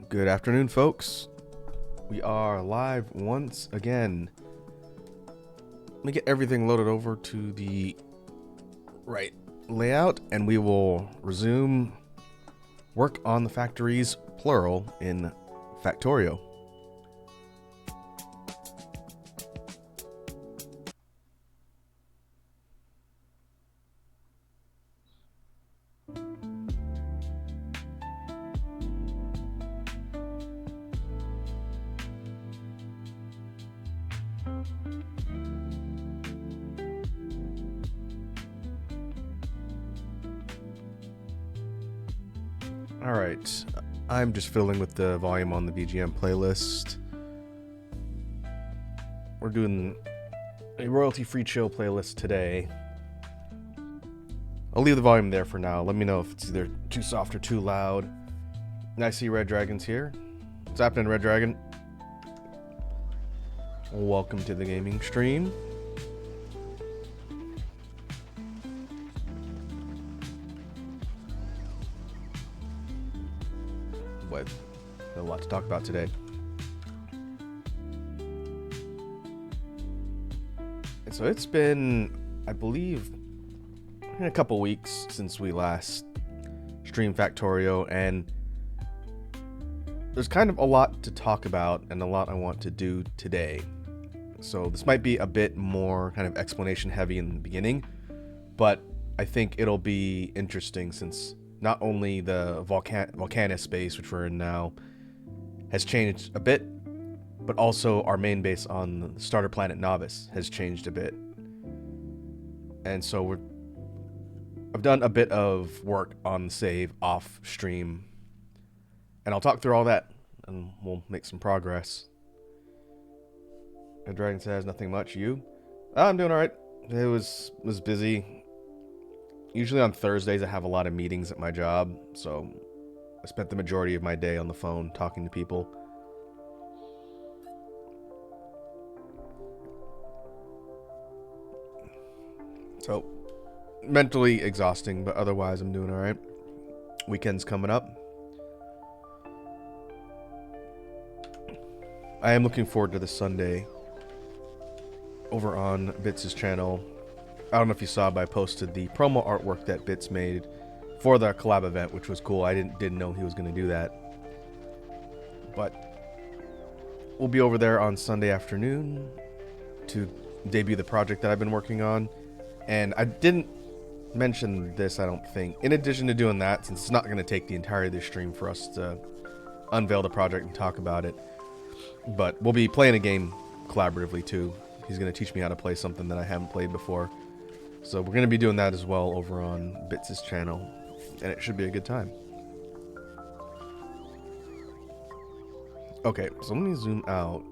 Good afternoon, folks. We are live once again. Let me get everything loaded over to the right layout, and we will resume work on the factories, plural, in Factorio. Alright, I'm just fiddling with the volume on the BGM playlist. We're doing a royalty-free chill playlist today. I'll leave the volume there for now. Let me know if it's either too soft or too loud. And I see Red Dragon's here. What's happening, Red Dragon? Welcome to the gaming stream. What? A lot to talk about today. And so it's been, I believe, a couple weeks since we last streamed Factorio, and there's kind of a lot to talk about and a lot I want to do today. So this might be a bit more kind of explanation heavy in the beginning, but I think it'll be interesting since not only the Volcana space, which we're in now, has changed a bit, but also our main base on the starter planet Novice has changed a bit. And so I've done a bit of work on the save off stream, and I'll talk through all that and we'll make some progress. And Dragon says nothing much. You? I'm doing all right. It was busy. Usually on Thursdays I have a lot of meetings at my job, so I spent the majority of my day on the phone talking to people. So mentally exhausting, but otherwise I'm doing all right. Weekend's coming up. I am looking forward to this Sunday over on Bits' channel. I don't know if you saw, but I posted the promo artwork that Bits made for the collab event, which was cool. I didn't know he was going to do that. But we'll be over there on Sunday afternoon to debut the project that I've been working on. And I didn't mention this, I don't think. In addition to doing that, since it's not going to take the entirety of the stream for us to unveil the project and talk about it, but we'll be playing a game collaboratively too. He's going to teach me how to play something that I haven't played before. So we're going to be doing that as well over on Bits' channel, and it should be a good time. Okay, so let me zoom out.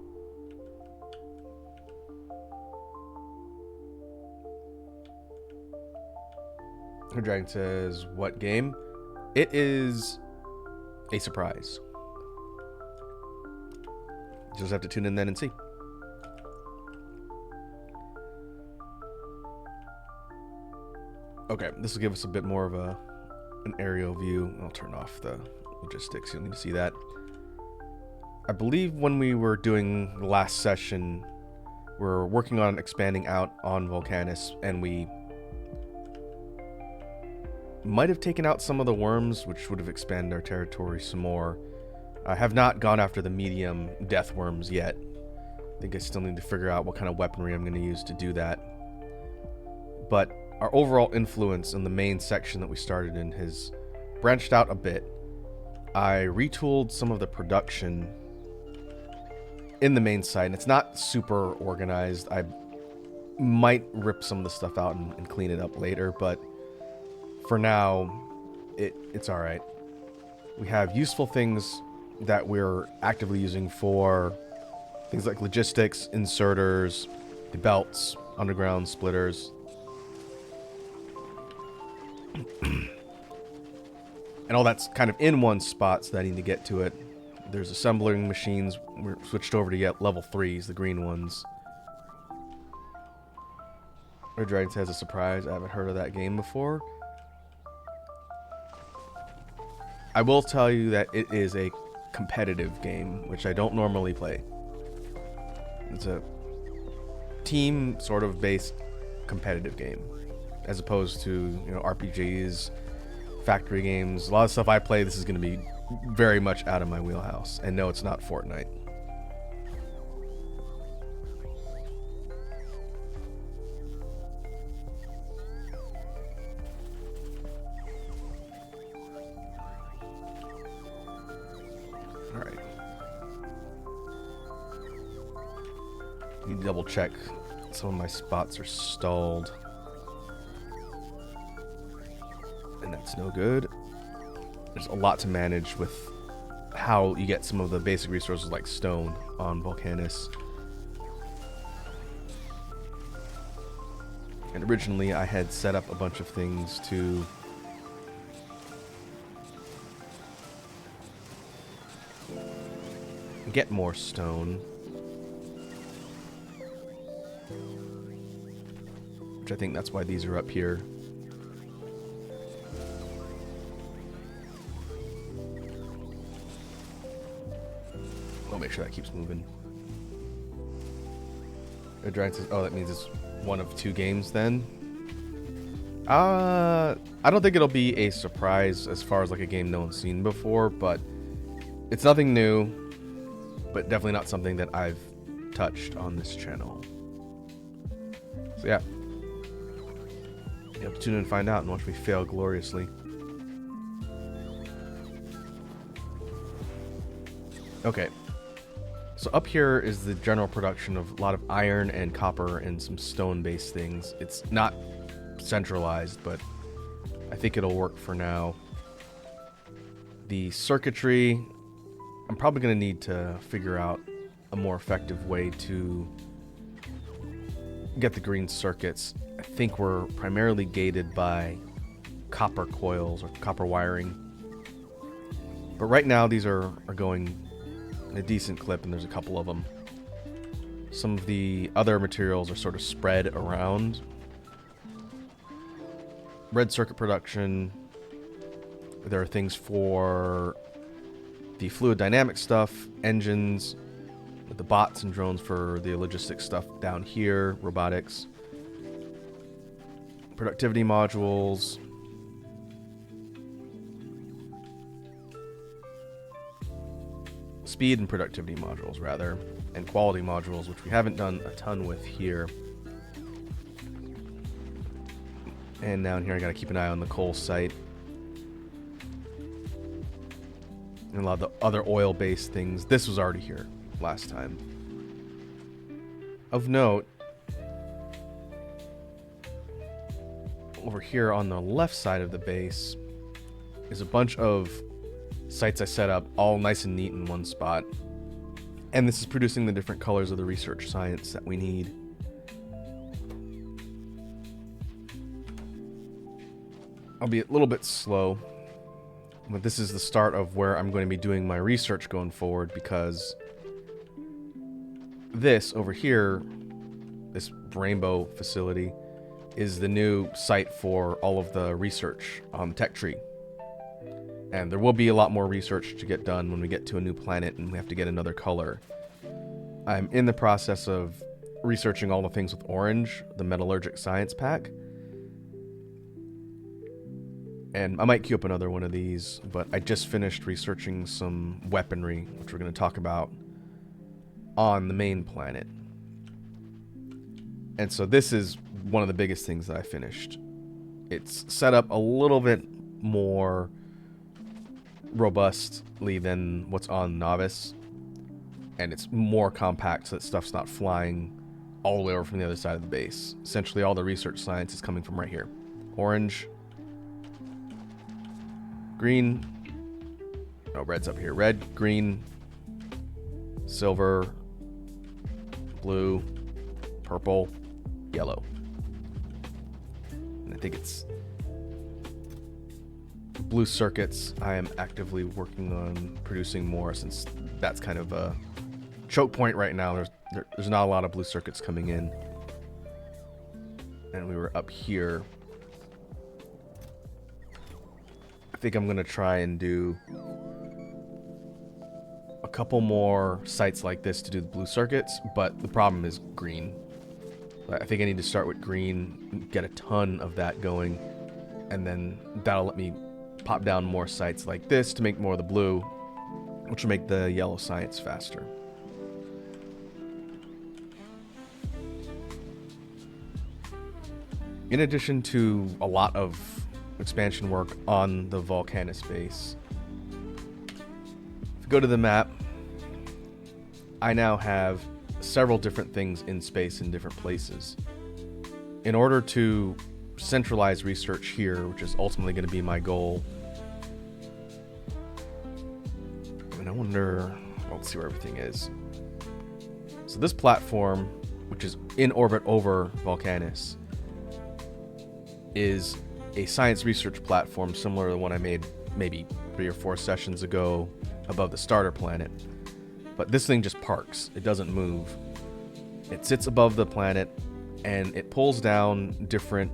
Her Dragon says, what game? It is a surprise. You just have to tune in then and see. Okay, this will give us a bit more of an aerial view. I'll turn off the logistics. You'll need to see that. I believe when we were doing the last session, we're working on expanding out on Volcanus, and we might have taken out some of the worms, which would have expanded our territory some more. I have not gone after the medium death worms yet. I think I still need to figure out what kind of weaponry I'm going to use to do that. But our overall influence in the main section that we started in has branched out a bit. I retooled some of the production in the main site, and it's not super organized. I might rip some of the stuff out and clean it up later, but for now, it's alright. We have useful things that we're actively using for things like logistics, inserters, the belts, underground splitters. And all that's kind of in one spot, so that I need to get to it. There's assembling machines. We're switched over to get level 3s, the green ones. Red Dragon has a surprise. I haven't heard of that game before. I will tell you that it is a competitive game, which I don't normally play. It's a team sort of based competitive game, as opposed to, you know, RPGs, factory games. A lot of stuff I play, this is going to be very much out of my wheelhouse. And no, it's not Fortnite. Alright. Need to double check. Some of my spots are stalled. And that's no good. There's a lot to manage with how you get some of the basic resources like stone on Volcanus. And originally I had set up a bunch of things to get more stone, which I think that's why these are up here. I'll make sure that keeps moving. The Giant says, oh, that means it's one of 2 games then. I don't think it'll be a surprise as far as like a game no one's seen before, but it's nothing new, but definitely not something that I've touched on this channel. So yeah, you have to tune in and find out and watch me fail gloriously. Okay, so up here is the general production of a lot of iron and copper and some stone-based things. It's not centralized, but I think it'll work for now. The circuitry, I'm probably going to need to figure out a more effective way to get the green circuits. I think we're primarily gated by copper coils or copper wiring. But right now these are going in a decent clip, and there's a couple of them. Some of the other materials are sort of spread around. Red circuit production. There are things for the fluid dynamic stuff, engines, the bots and drones for the logistics stuff down here, robotics, productivity modules, speed and productivity modules rather, and quality modules, which we haven't done a ton with here. And down here I gotta keep an eye on the coal site. And a lot of the other oil-based things. This was already here last time. Of note, over here on the left side of the base is a bunch of sites I set up all nice and neat in one spot. And this is producing the different colors of the research science that we need. I'll be a little bit slow, but this is the start of where I'm going to be doing my research going forward, because this over here, this rainbow facility, is the new site for all of the research on the tech tree. And there will be a lot more research to get done when we get to a new planet and we have to get another color. I'm in the process of researching all the things with orange, the metallurgic science pack. And I might queue up another one of these, but I just finished researching some weaponry, which we're going to talk about on the main planet. And so this is one of the biggest things that I finished. It's set up a little bit more robustly than what's on Novice, and it's more compact so that stuff's not flying all the way over from the other side of the base. Essentially all the research science is coming from right here. Orange, green, oh, red's up here. Red, green, silver, blue, purple, yellow. And I think it's blue circuits. I am actively working on producing more, since that's kind of a choke point right now. There's not a lot of blue circuits coming in. And we were up here. I think I'm going to try and do couple more sites like this to do the blue circuits, but the problem is green. I think I need to start with green, get a ton of that going, and then that'll let me pop down more sites like this to make more of the blue, which will make the yellow science faster. In addition to a lot of expansion work on the Volcanus base, if you go to the map, I now have several different things in space in different places. In order to centralize research here, which is ultimately going to be my goal, I wonder, let's see where everything is. So this platform, which is in orbit over Volcanus, is a science research platform similar to the one I made maybe 3 or 4 sessions ago above the starter planet. But this thing just parks. It doesn't move. It sits above the planet and it pulls down different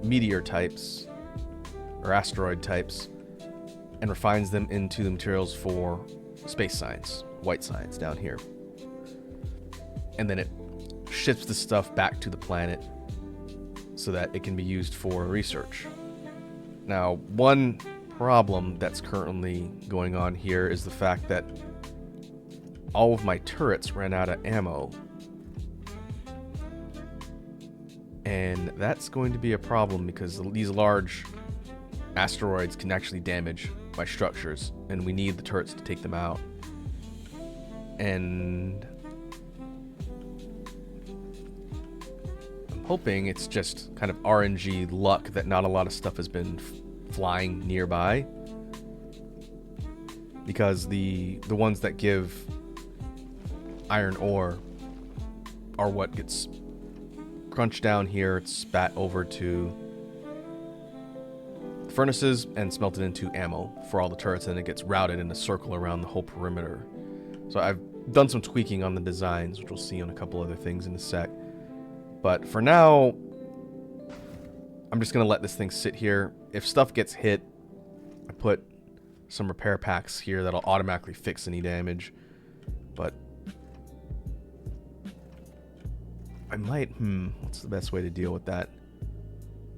meteor types or asteroid types and refines them into the materials for space science, white science down here. And then it ships the stuff back to the planet so that it can be used for research. Now, one problem that's currently going on here is the fact that all of my turrets ran out of ammo. And that's going to be a problem because these large asteroids can actually damage my structures, and we need the turrets to take them out. And I'm hoping it's just kind of RNG luck that not a lot of stuff has been flying nearby, because the ones that give iron ore are what gets crunched down here. It's spat over to furnaces and smelted into ammo for all the turrets, and it gets routed in a circle around the whole perimeter. So I've done some tweaking on the designs, which we'll see on a couple other things in a sec. But for now, I'm just going to let this thing sit here. If stuff gets hit, I put some repair packs here that'll automatically fix any damage. But I might, what's the best way to deal with that?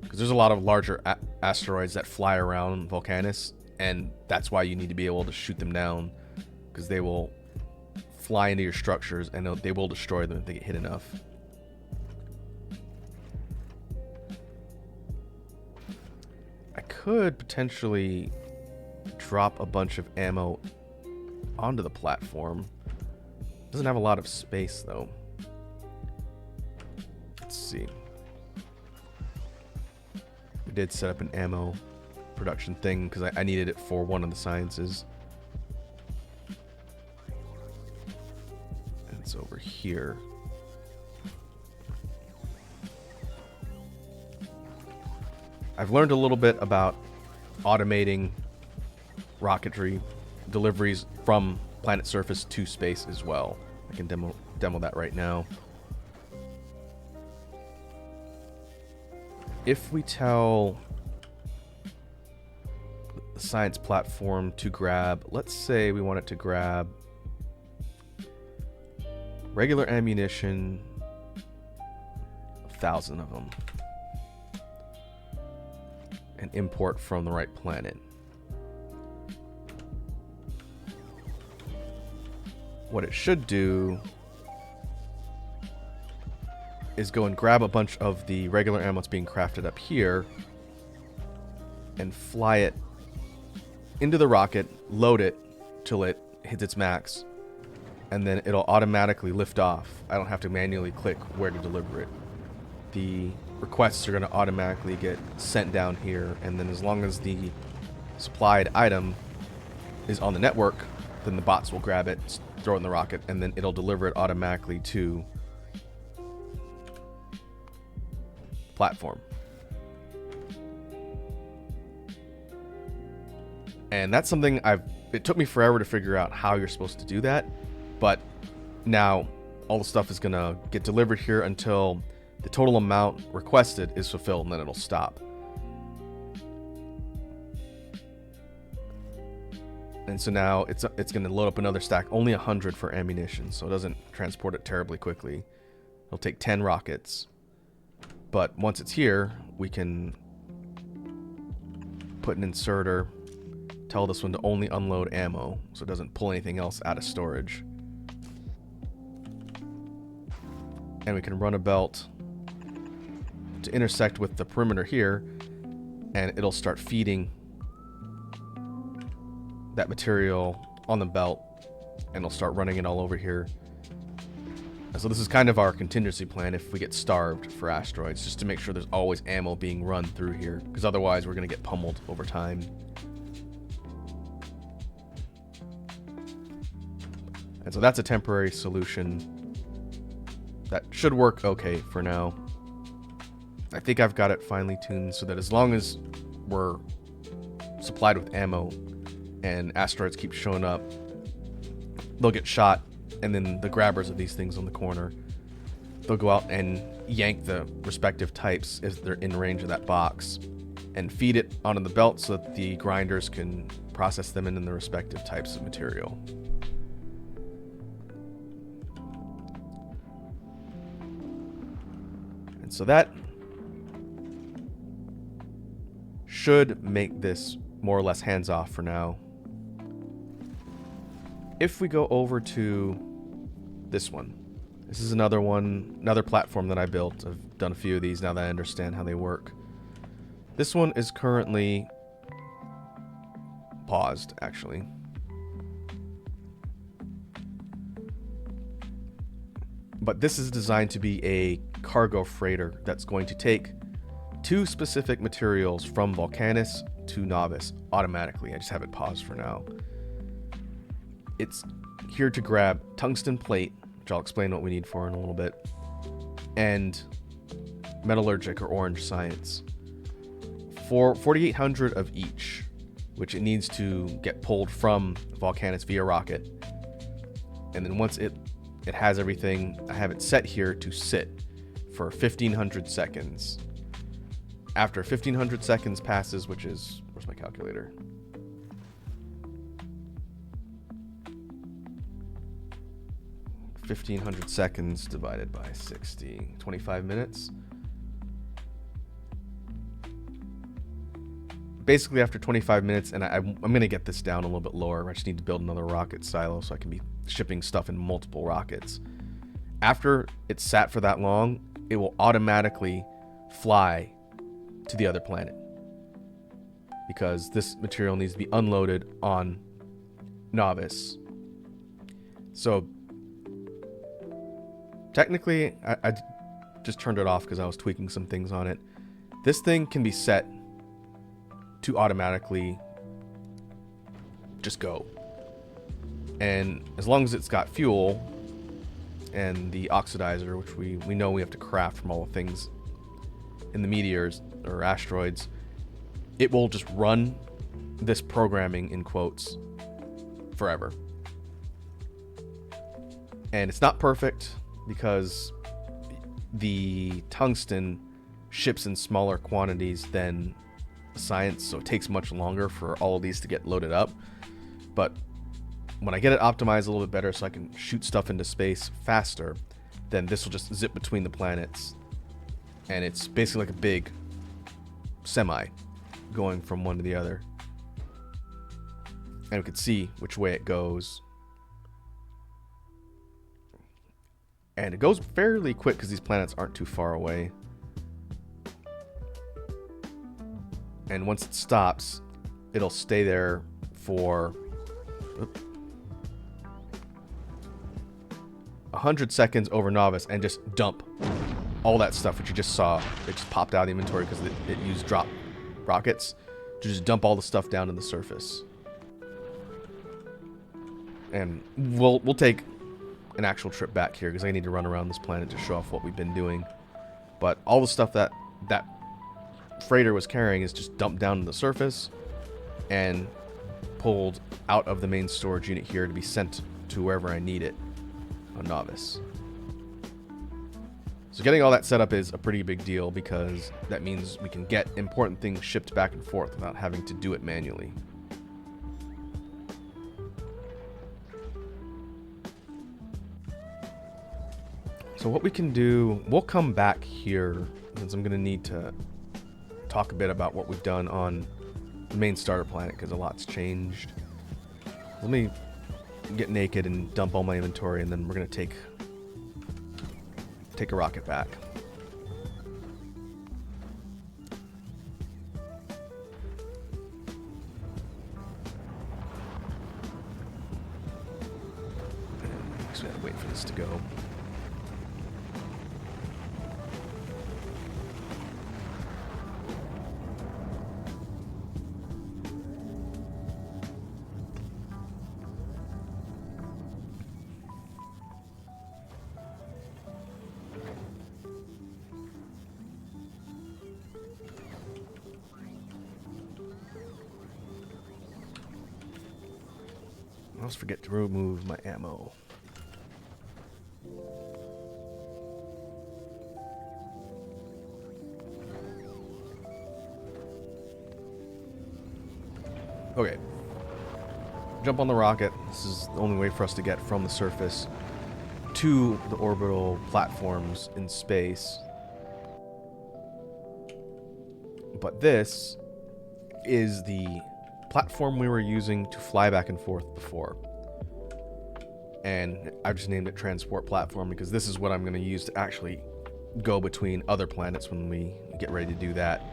Because there's a lot of larger asteroids that fly around Volcanus, and that's why you need to be able to shoot them down, because they will fly into your structures and they will destroy them if they get hit enough. I could potentially drop a bunch of ammo onto the platform. Doesn't have a lot of space though. Let's see. I did set up an ammo production thing because I needed it for one of the sciences. And it's over here. I've learned a little bit about automating rocketry deliveries from planet surface to space as well. I can demo that right now. If we tell the science platform to grab, let's say we want it to grab regular ammunition, 1,000 of them, and import from the right planet. What it should do is go and grab a bunch of the regular ammo that's being crafted up here and fly it into the rocket, load it till it hits its max, and then it'll automatically lift off. I don't have to manually click where to deliver it. The requests are going to automatically get sent down here, and then as long as the supplied item is on the network, then the bots will grab it, throw it in the rocket, and then it'll deliver it automatically to platform. And that's something it took me forever to figure out how you're supposed to do that, but now all the stuff is gonna get delivered here until the total amount requested is fulfilled, and then it'll stop. And so now it's going to load up another stack, only 100 for ammunition, so it doesn't transport it terribly quickly. It'll take 10 rockets. But once it's here, we can put an inserter, tell this one to only unload ammo, so it doesn't pull anything else out of storage. And we can run a belt to intersect with the perimeter here, and it'll start feeding that material on the belt, and it'll start running it all over here. So this is kind of our contingency plan if we get starved for asteroids, just to make sure there's always ammo being run through here, because otherwise we're going to get pummeled over time. And so that's a temporary solution that should work okay for now. I think I've got it finely tuned so that as long as we're supplied with ammo and asteroids keep showing up, they'll get shot, and then the grabbers of these things on the corner, they'll go out and yank the respective types if they're in range of that box and feed it onto the belt so that the grinders can process them in the respective types of material. And so that should make this more or less hands-off for now. If we go over to this one, this is another platform that I built. I've done a few of these now that I understand how they work. This one is currently paused, actually. But this is designed to be a cargo freighter that's going to take 2 specific materials from Volcanus to Novice automatically. I just have it paused for now. It's here to grab tungsten plate, which I'll explain what we need for in a little bit, and metallurgic or orange science. For 4,800 of each, which it needs to get pulled from Volcanus via rocket. And then once it has everything, I have it set here to sit for 1,500 seconds. After 1,500 seconds passes, which is, where's my calculator? $1,500 seconds divided by 60, 25 minutes. Basically, after 25 minutes, and I'm going to get this down a little bit lower. I just need to build another rocket silo so I can be shipping stuff in multiple rockets. After it's sat for that long, it will automatically fly to the other planet, because this material needs to be unloaded on Novice. So technically, I just turned it off because I was tweaking some things on it. This thing can be set to automatically just go. And as long as it's got fuel and the oxidizer, which we know we have to craft from all the things in the meteors or asteroids, it will just run this programming in quotes forever. And it's not perfect because the tungsten ships in smaller quantities than science, so it takes much longer for all of these to get loaded up. But when I get it optimized a little bit better so I can shoot stuff into space faster, then this will just zip between the planets, and it's basically like a big semi going from one to the other, and we can see which way it goes. And it goes fairly quick because these planets aren't too far away. And once it stops, it'll stay there for 100 seconds over Novice and just dump all that stuff which you just saw. It just popped out of the inventory because it used drop rockets to just dump all the stuff down to the surface. And we'll take an actual trip back here because I need to run around this planet to show off what we've been doing. But all the stuff that freighter was carrying is just dumped down to the surface and pulled out of the main storage unit here to be sent to wherever I need it on Novice. So getting all that set up is a pretty big deal because that means we can get important things shipped back and forth without having to do it manually. So what we can do, we'll come back here since I'm going to need to talk a bit about what we've done on the main starter planet because a lot's changed. Let me get naked and dump all my inventory, and then we're going to take a rocket back. Actually, I gotta wait for this to go. I almost forget to remove my ammo. Okay. Jump on the rocket. This is the only way for us to get from the surface to the orbital platforms in space. But this is the platform we were using to fly back and forth before. And I've just named it Transport Platform because this is what I'm going to use to actually go between other planets when we get ready to do that.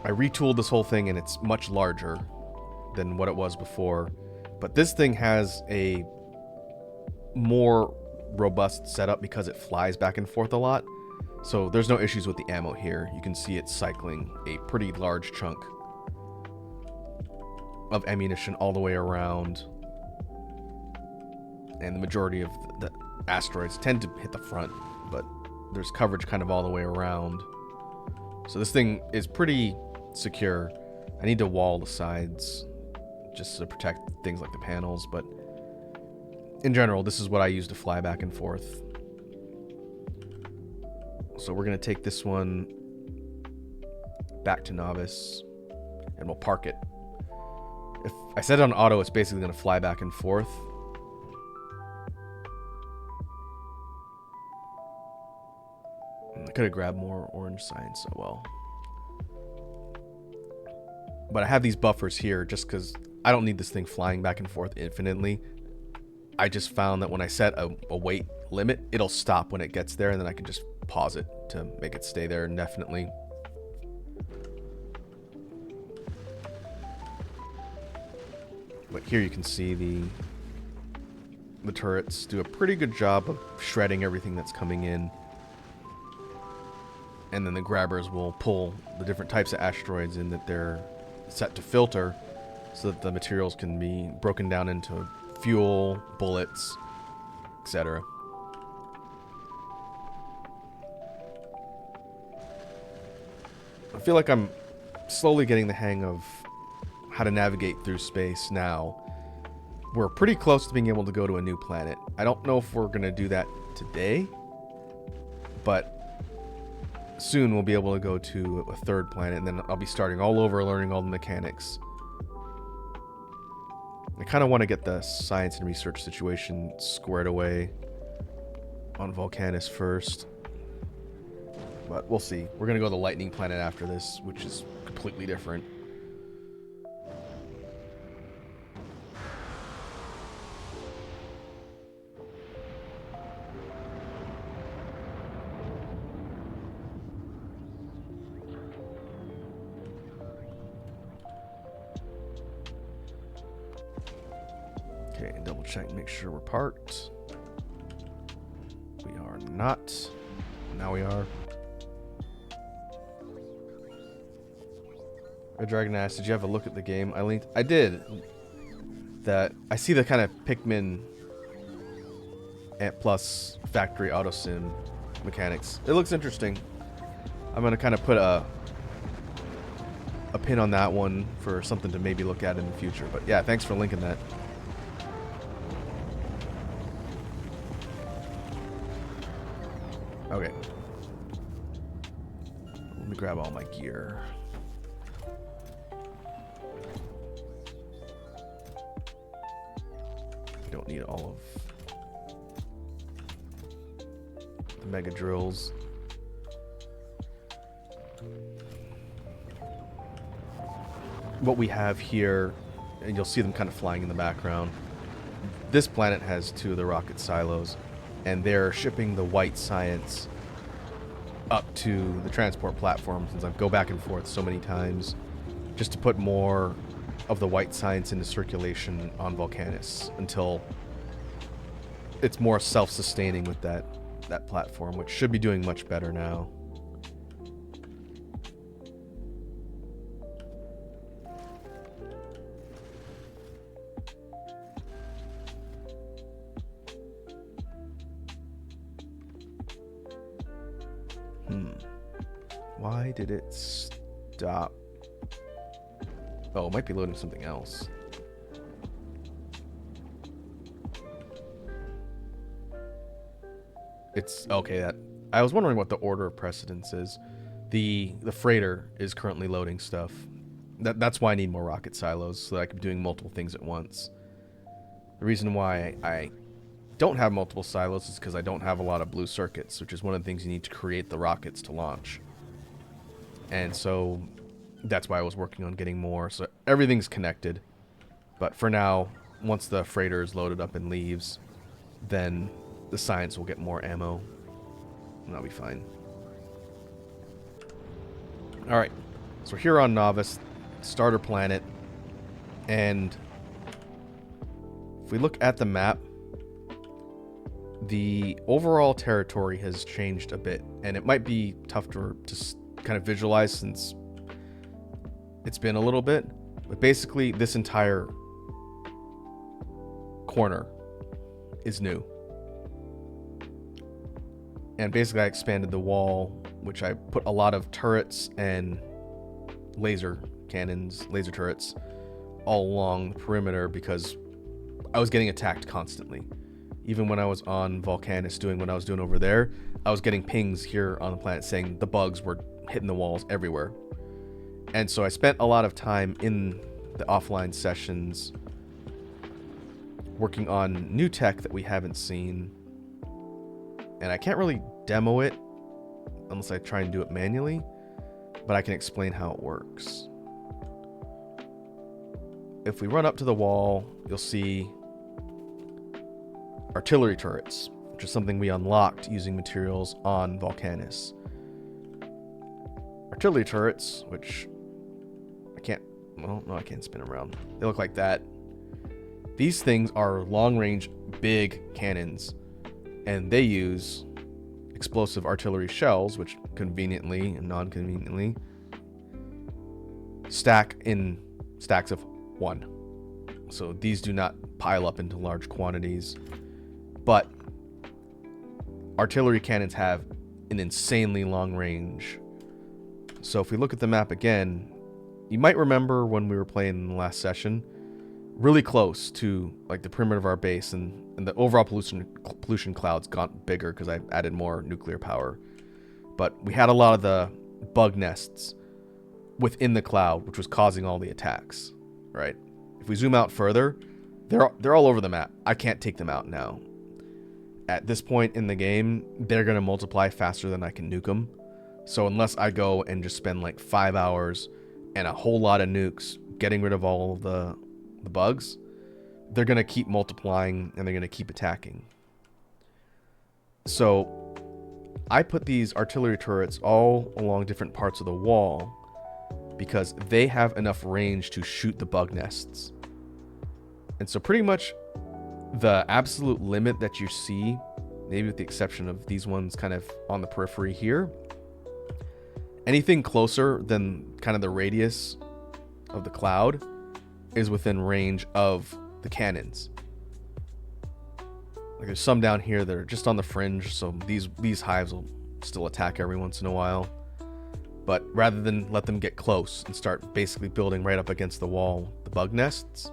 I retooled this whole thing and it's much larger than what it was before. But this thing has a more robust setup because it flies back and forth a lot. So there's no issues with the ammo here. You can see it's cycling a pretty large chunk of ammunition all the way around. And the majority of the asteroids tend to hit the front, but there's coverage kind of all the way around. So this thing is pretty secure. I need to wall the sides just to protect things like the panels, but in general, this is what I use to fly back and forth. So we're going to take this one back to Novice, and we'll park it. If I set it on auto, it's basically going to fly back and forth. I could have grabbed more orange signs, so well. But I have these buffers here just because I don't need this thing flying back and forth infinitely. I just found that when I set a weight limit, it'll stop when it gets there, and then I can just pause it to make it stay there indefinitely. But here you can see the turrets do a pretty good job of shredding everything that's coming in. And then the grabbers will pull the different types of asteroids in that they're set to filter so that the materials can be broken down into fuel, bullets, etc. I feel like I'm slowly getting the hang of how to navigate through space now. We're pretty close to being able to go to a new planet. I don't know if we're going to do that today, but soon we'll be able to go to a third planet, and then I'll be starting all over, learning all the mechanics. I kind of want to get the science and research situation squared away on Vulcanus first, but we'll see. We're going to go to the lightning planet after this, which is completely different. Okay, double check, make sure we're parked. We are not. Now we are. Red Dragon asked, did you have a look at the game? I did. That I see the kind of Pikmin plus factory auto sim mechanics. It looks interesting. I'm gonna kind of put a pin on that one for something to maybe look at in the future. But yeah, thanks for linking that. Okay. Let me grab all my gear. I don't need all of... the mega drills. What we have here, and you'll see them kind of flying in the background. This planet has 2 of the rocket silos, and they're shipping the white science up to the transport platform, since I go back and forth so many times, just to put more of the white science into circulation on Volcanus until it's more self-sustaining with that platform, which should be doing much better now. Why did it stop? Oh, it might be loading something else. It's okay. That I was wondering what the order of precedence is. The freighter is currently loading stuff. That's why I need more rocket silos, so that I can be doing multiple things at once. The reason why I don't have multiple silos is because I don't have a lot of blue circuits, which is one of the things you need to create the rockets to launch. And so that's why I was working on getting more. So everything's connected. But for now, once the freighter is loaded up and leaves, then the science will get more ammo. And that'll be fine. Alright. So we're here on Novice, starter planet. And if we look at the map, the overall territory has changed a bit. And it might be tough to kind of visualize since it's been a little bit. But basically, this entire corner is new. And basically I expanded the wall, which I put a lot of turrets and laser cannons, laser turrets, all along the perimeter because I was getting attacked constantly. Even when I was on Volcanus doing what I was doing over there, I was getting pings here on the planet saying the bugs were hitting the walls everywhere. And so I spent a lot of time in the offline sessions working on new tech that we haven't seen. And I can't really demo it unless I try and do it manually, but I can explain how it works. If we run up to the wall, you'll see artillery turrets, which is something we unlocked using materials on Volcanus. Artillery turrets, which I can't spin them around. They look like that. These things are long-range, big cannons, and they use explosive artillery shells, which conveniently and non-conveniently stack in stacks of 1. So these do not pile up into large quantities, but artillery cannons have an insanely long range. So if we look at the map again, you might remember when we were playing in the last session, really close to like the perimeter of our base, and the overall pollution clouds got bigger because I added more nuclear power. But we had a lot of the bug nests within the cloud, which was causing all the attacks, right? If we zoom out further, they're all over the map. I can't take them out now. At this point in the game, they're going to multiply faster than I can nuke them. So unless I go and just spend like 5 hours and a whole lot of nukes getting rid of all of the bugs, they're going to keep multiplying and they're going to keep attacking. So I put these artillery turrets all along different parts of the wall because they have enough range to shoot the bug nests. And so pretty much the absolute limit that you see, maybe with the exception of these ones kind of on the periphery here, anything closer than kind of the radius of the cloud is within range of the cannons. Like there's some down here that are just on the fringe, so these hives will still attack every once in a while. But rather than let them get close and start basically building right up against the wall, the bug nests,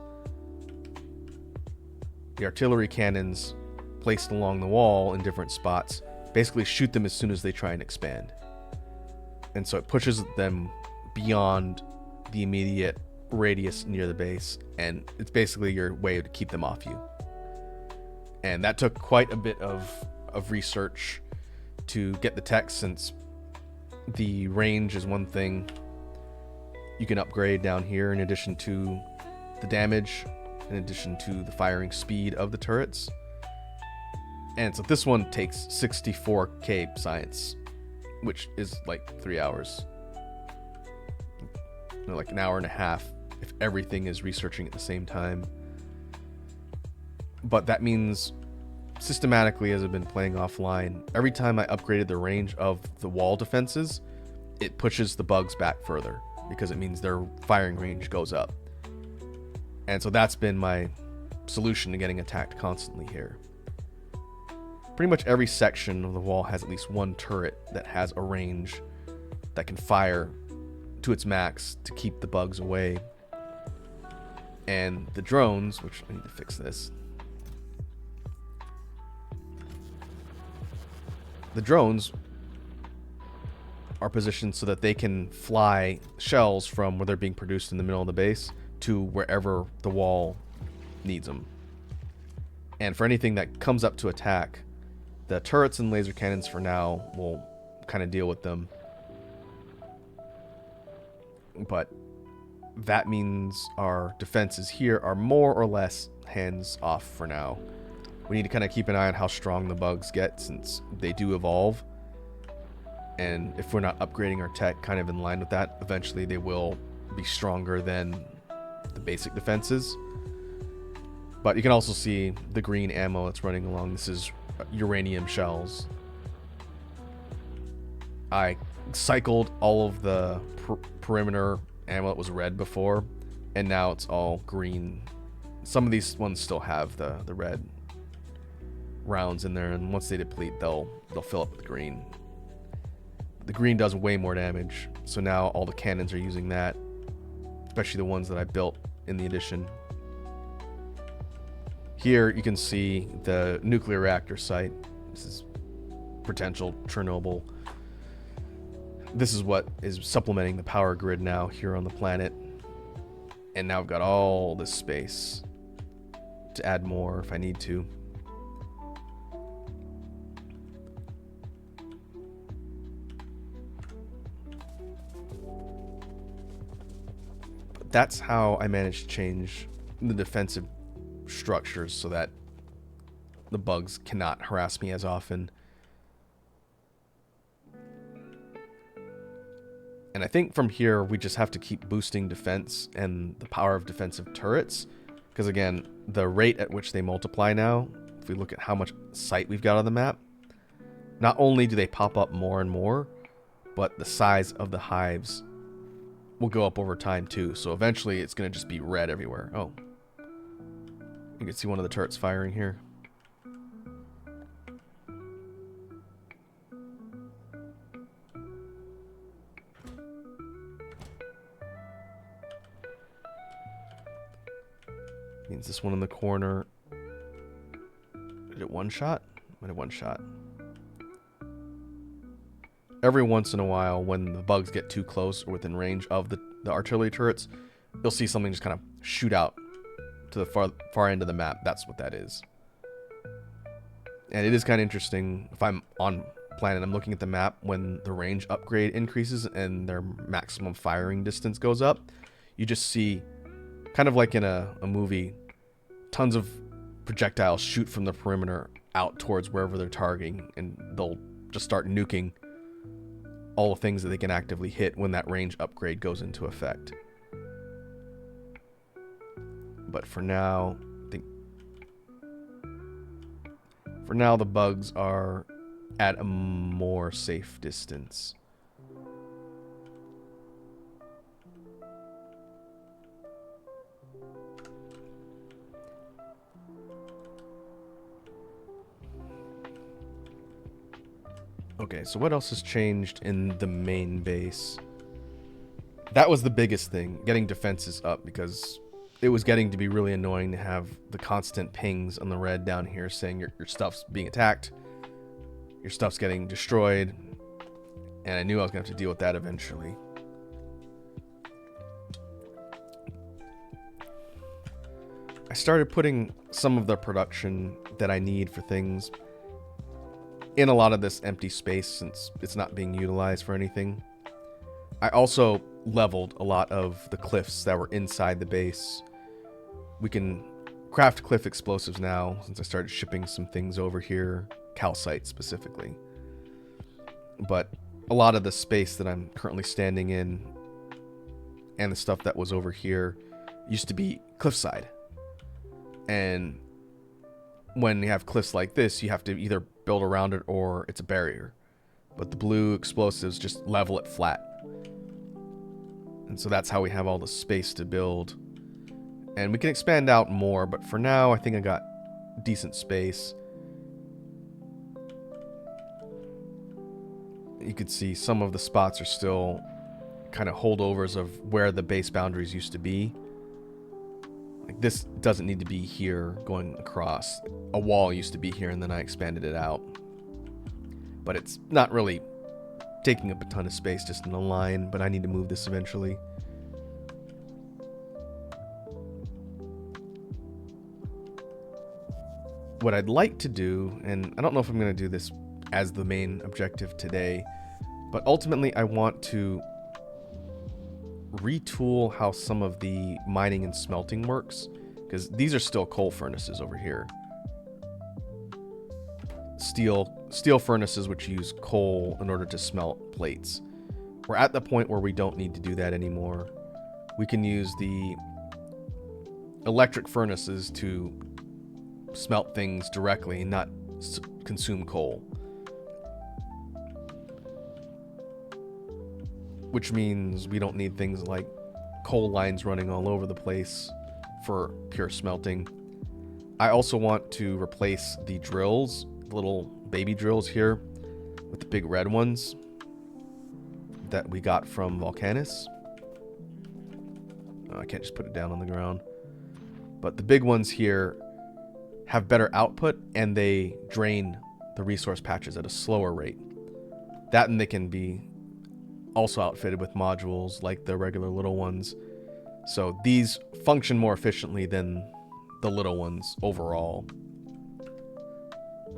the artillery cannons placed along the wall in different spots basically shoot them as soon as they try and expand. And so it pushes them beyond the immediate radius near the base, and it's basically your way to keep them off you. And that took quite a bit of research to get the tech, since the range is one thing you can upgrade down here in addition to the damage, in addition to the firing speed of the turrets. And so this one takes 64k science, which is like 3 hours. Like an hour and a half if everything is researching at the same time. But that means systematically, as I've been playing offline, every time I upgraded the range of the wall defenses, it pushes the bugs back further, because it means their firing range goes up. And so that's been my solution to getting attacked constantly here. Pretty much every section of the wall has at least one turret that has a range that can fire to its max to keep the bugs away. And the drones, which I need to fix this. The drones are positioned so that they can fly shells from where they're being produced in the middle of the base to wherever the wall needs them. And for anything that comes up to attack, the turrets and laser cannons for now will kind of deal with them. But that means our defenses here are more or less hands off for now. We need to kind of keep an eye on how strong the bugs get, since they do evolve. And if we're not upgrading our tech kind of in line with that, eventually they will be stronger than the basic defenses. But you can also see the green ammo that's running along. This is uranium shells. I cycled all of the perimeter ammo that was red before, and now it's all green. Some of these ones still have the red rounds in there, and once they deplete, they'll fill up with green. The green does way more damage, so now all the cannons are using that, especially the ones that I built in the addition. Here you can see the nuclear reactor site. This is potential Chernobyl. This is what is supplementing the power grid now here on the planet. And now I've got all this space to add more if I need to. But that's how I managed to change the defensive structures so that the bugs cannot harass me as often. And I think from here we just have to keep boosting defense and the power of defensive turrets, because again, the rate at which they multiply now, if we look at how much sight we've got on the map, not only do they pop up more and more, but the size of the hives will go up over time too. So eventually it's going to just be red everywhere. Oh, you can see one of the turrets firing here. Means this one in the corner. Did it one shot? Might have one shot. Every once in a while, when the bugs get too close or within range of the artillery turrets, you'll see something just kind of shoot out to the far end of the map. That's what that is. And it is kind of interesting. If I'm on planet, I'm looking at the map when the range upgrade increases and their maximum firing distance goes up. You just see, kind of like in a movie, tons of projectiles shoot from the perimeter out towards wherever they're targeting, and they'll just start nuking all the things that they can actively hit when that range upgrade goes into effect. But for now, I think for now the bugs are at a more safe distance. Okay, so what else has changed in the main base? That was the biggest thing, getting defenses up, because it was getting to be really annoying to have the constant pings on the red down here saying your stuff's being attacked, your stuff's getting destroyed, and I knew I was going to have to deal with that eventually. I started putting some of the production that I need for things in a lot of this empty space since it's not being utilized for anything. I also leveled a lot of the cliffs that were inside the base. We can craft cliff explosives now since I started shipping some things over here, calcite specifically. But a lot of the space that I'm currently standing in and the stuff that was over here used to be cliffside. And when you have cliffs like this, you have to either build around it or it's a barrier. But the blue explosives just level it flat. And so that's how we have all the space to build. And we can expand out more, but for now, I think I got decent space. You could see some of the spots are still kind of holdovers of where the base boundaries used to be. Like this doesn't need to be here going across. A wall used to be here and then I expanded it out. But it's not really taking up a ton of space just in a line, but I need to move this eventually. What I'd like to do, and I don't know if I'm going to do this as the main objective today, but ultimately I want to retool how some of the mining and smelting works, because these are still coal furnaces over here. Steel furnaces which use coal in order to smelt plates. We're at the point where we don't need to do that anymore. We can use the electric furnaces to smelt things directly and not consume coal. Which means we don't need things like coal lines running all over the place for pure smelting. I also want to replace the drills, the little baby drills here, with the big red ones that we got from Volcanus. Oh, I can't just put it down on the ground. But the big ones here have better output and they drain the resource patches at a slower rate. That and they can be also outfitted with modules like the regular little ones. So these function more efficiently than the little ones overall.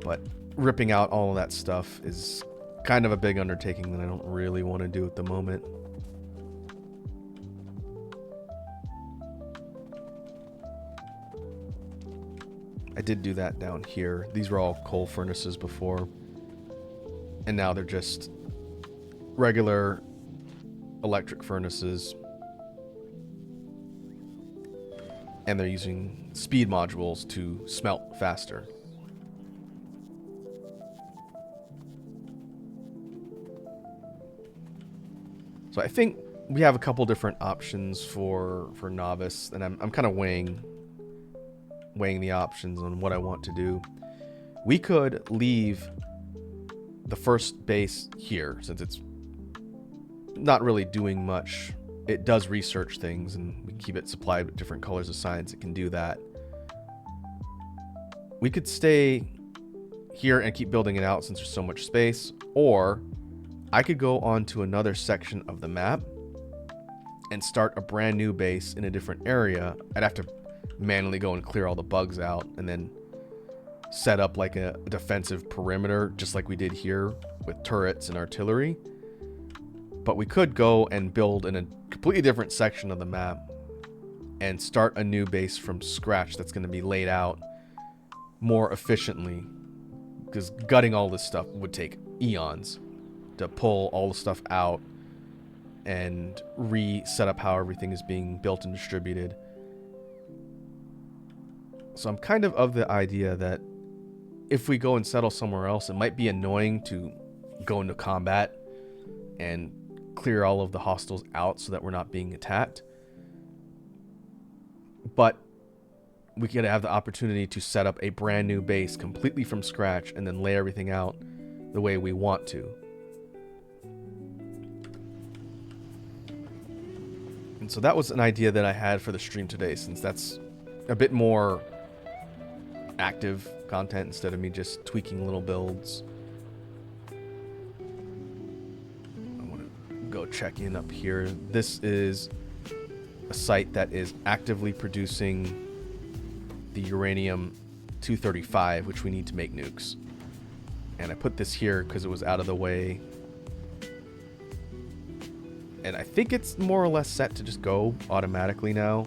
But ripping out all of that stuff is kind of a big undertaking that I don't really want to do at the moment. I did do that down here. These were all coal furnaces before. And now they're just regular electric furnaces. And they're using speed modules to smelt faster. So I think we have a couple different options for novice, and I'm kind of weighing the options on what I want to do. We could leave the first base here since it's not really doing much. It does research things and we keep it supplied with different colors of science. It can do that. We could stay here and keep building it out since there's so much space, or I could go on to another section of the map and start a brand new base in a different area. I'd have to manually go and clear all the bugs out and then set up like a defensive perimeter just like we did here with turrets and artillery. But we could go and build in a completely different section of the map and start a new base from scratch that's going to be laid out more efficiently, because gutting all this stuff would take eons to pull all the stuff out and reset up how everything is being built and distributed. So I'm kind of the idea that if we go and settle somewhere else, it might be annoying to go into combat and clear all of the hostiles out so that we're not being attacked. But we could have the opportunity to set up a brand new base completely from scratch and then lay everything out the way we want to. And so that was an idea that I had for the stream today, since that's a bit more active content instead of me just tweaking little builds. I want to go check in up here. This is a site that is actively producing the uranium-235, which we need to make nukes. And I put this here because it was out of the way. And I think it's more or less set to just go automatically now.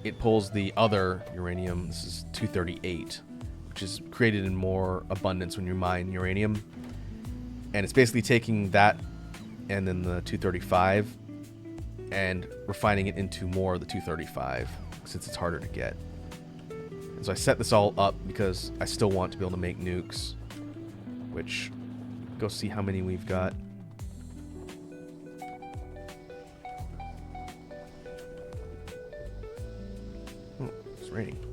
It pulls the other uranium. This is 238, which is created in more abundance when you mine uranium. And it's basically taking that and then the 235 and refining it into more of the 235 since it's harder to get. And so I set this all up because I still want to be able to make nukes, which, go see how many we've got. Oh, it's raining.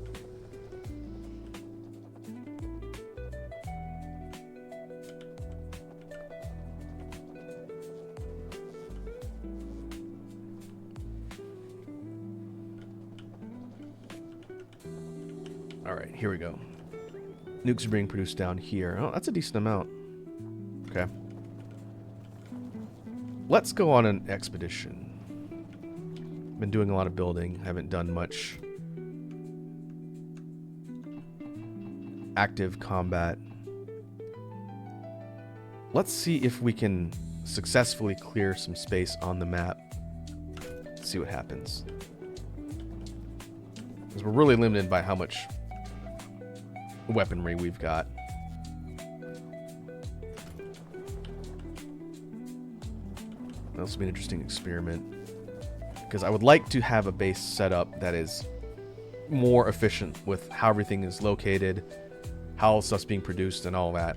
Alright, here we go. Nukes are being produced down here. Oh, that's a decent amount. Okay. Let's go on an expedition. Been doing a lot of building. Haven't done much active combat. Let's see if we can successfully clear some space on the map. See what happens. Because we're really limited by how much weaponry we've got. This will be an interesting experiment. Because I would like to have a base set up that is more efficient with how everything is located, how stuff's being produced, and all that.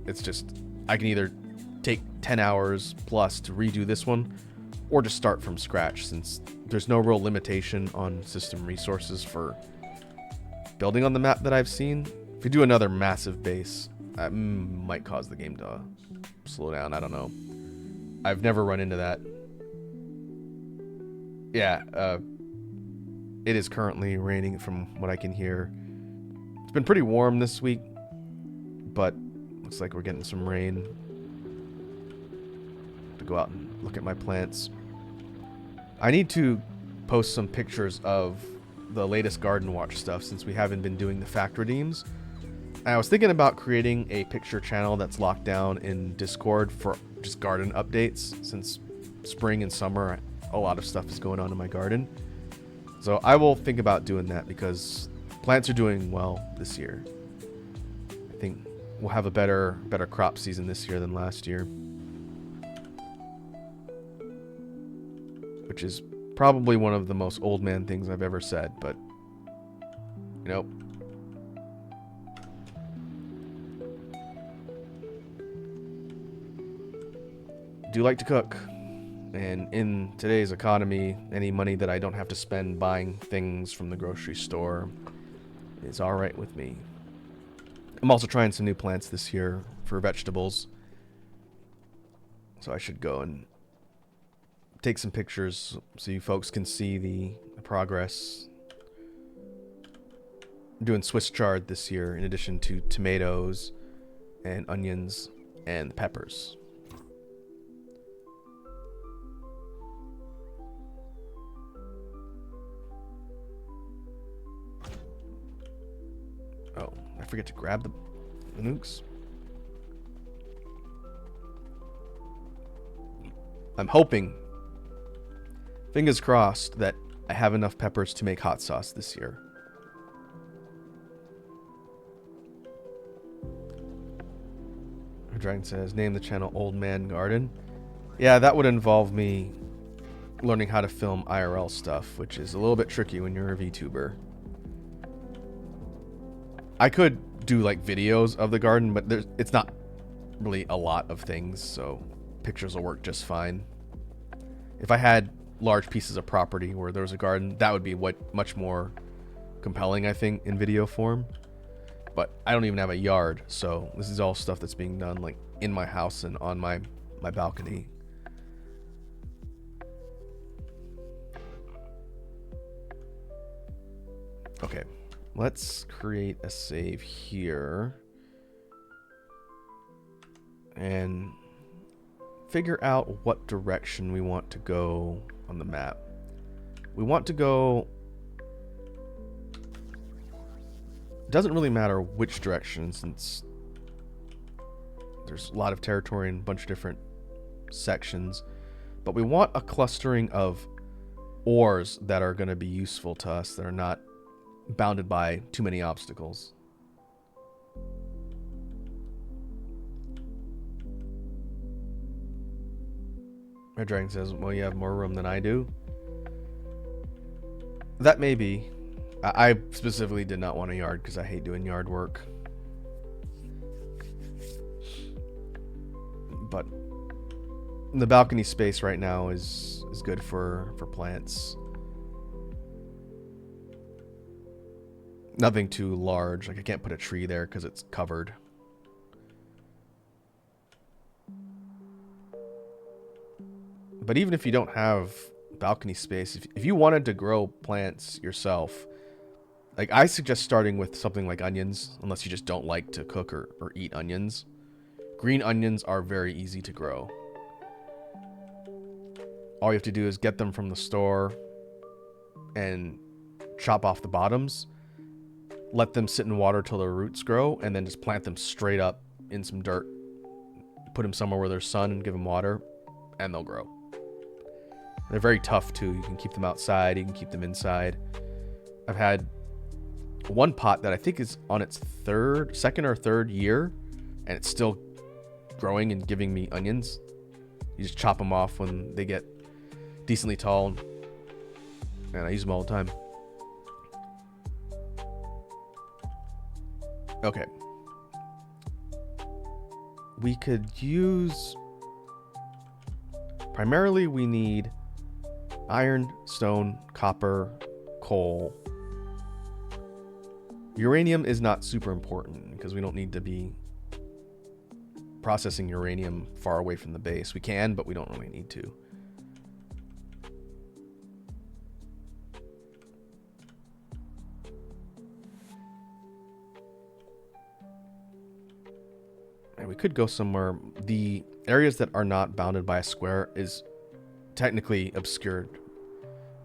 It's just, I can either take 10 hours plus to redo this one, or just start from scratch, since there's no real limitation on system resources for building on the map that I've seen. If we do another massive base, that might cause the game to slow down. I don't know. I've never run into that. Yeah, it is currently raining from what I can hear. It's been pretty warm this week, but looks like we're getting some rain. To go out and look at my plants. I need to post some pictures of the latest Garden Watch stuff since we haven't been doing the fact redeems. I was thinking about creating a picture channel that's locked down in Discord for just garden updates, since spring and summer a lot of stuff is going on in my garden. So I will think about doing that because plants are doing well this year. I think we'll have a better crop season this year than last year. Which is probably one of the most old man things I've ever said, but you know. Do like to cook, and in today's economy, any money that I don't have to spend buying things from the grocery store is all right with me. I'm also trying some new plants this year for vegetables, so I should go and take some pictures so you folks can see the progress. I'm doing Swiss chard this year in addition to tomatoes and onions and peppers. Oh, I forget to grab the nukes. I'm hoping, fingers crossed, that I have enough peppers to make hot sauce this year. Dragon says, name the channel Old Man Garden. Yeah, that would involve me learning how to film IRL stuff, which is a little bit tricky when you're a VTuber. I could do like videos of the garden, but it's not really a lot of things, so pictures will work just fine. If I had large pieces of property where there was a garden, that would be much more compelling, I think, in video form. But I don't even have a yard, so this is all stuff that's being done like in my house and on my balcony. Okay, let's create a save here and figure out what direction we want to go on the map. We want to go doesn't really matter which direction, since there's a lot of territory in a bunch of different sections. But we want a clustering of ores that are going to be useful to us, that are not bounded by too many obstacles. Red Dragon says, well, you have more room than I do. That may be. I specifically did not want a yard because I hate doing yard work. But the balcony space right now is good for plants. Nothing too large. Like I can't put a tree there because it's covered. But even if you don't have balcony space, if you wanted to grow plants yourself, like I suggest starting with something like onions, unless you just don't like to cook or eat onions. Green onions are very easy to grow. All you have to do is get them from the store and chop off the bottoms, let them sit in water till their roots grow, and then just plant them straight up in some dirt. Put them somewhere where there's sun and give them water, and they'll grow. They're very tough too. You can keep them outside, you can keep them inside. I've had one pot that I think is on its second or third year, and it's still growing and giving me onions. You just chop them off when they get decently tall, and I use them all the time. Okay. We could use... Primarily, we need iron, stone, copper, coal. Uranium is not super important because we don't need to be processing uranium far away from the base. We can, but we don't really need to. And we could go somewhere. The areas that are not bounded by a square is technically obscured.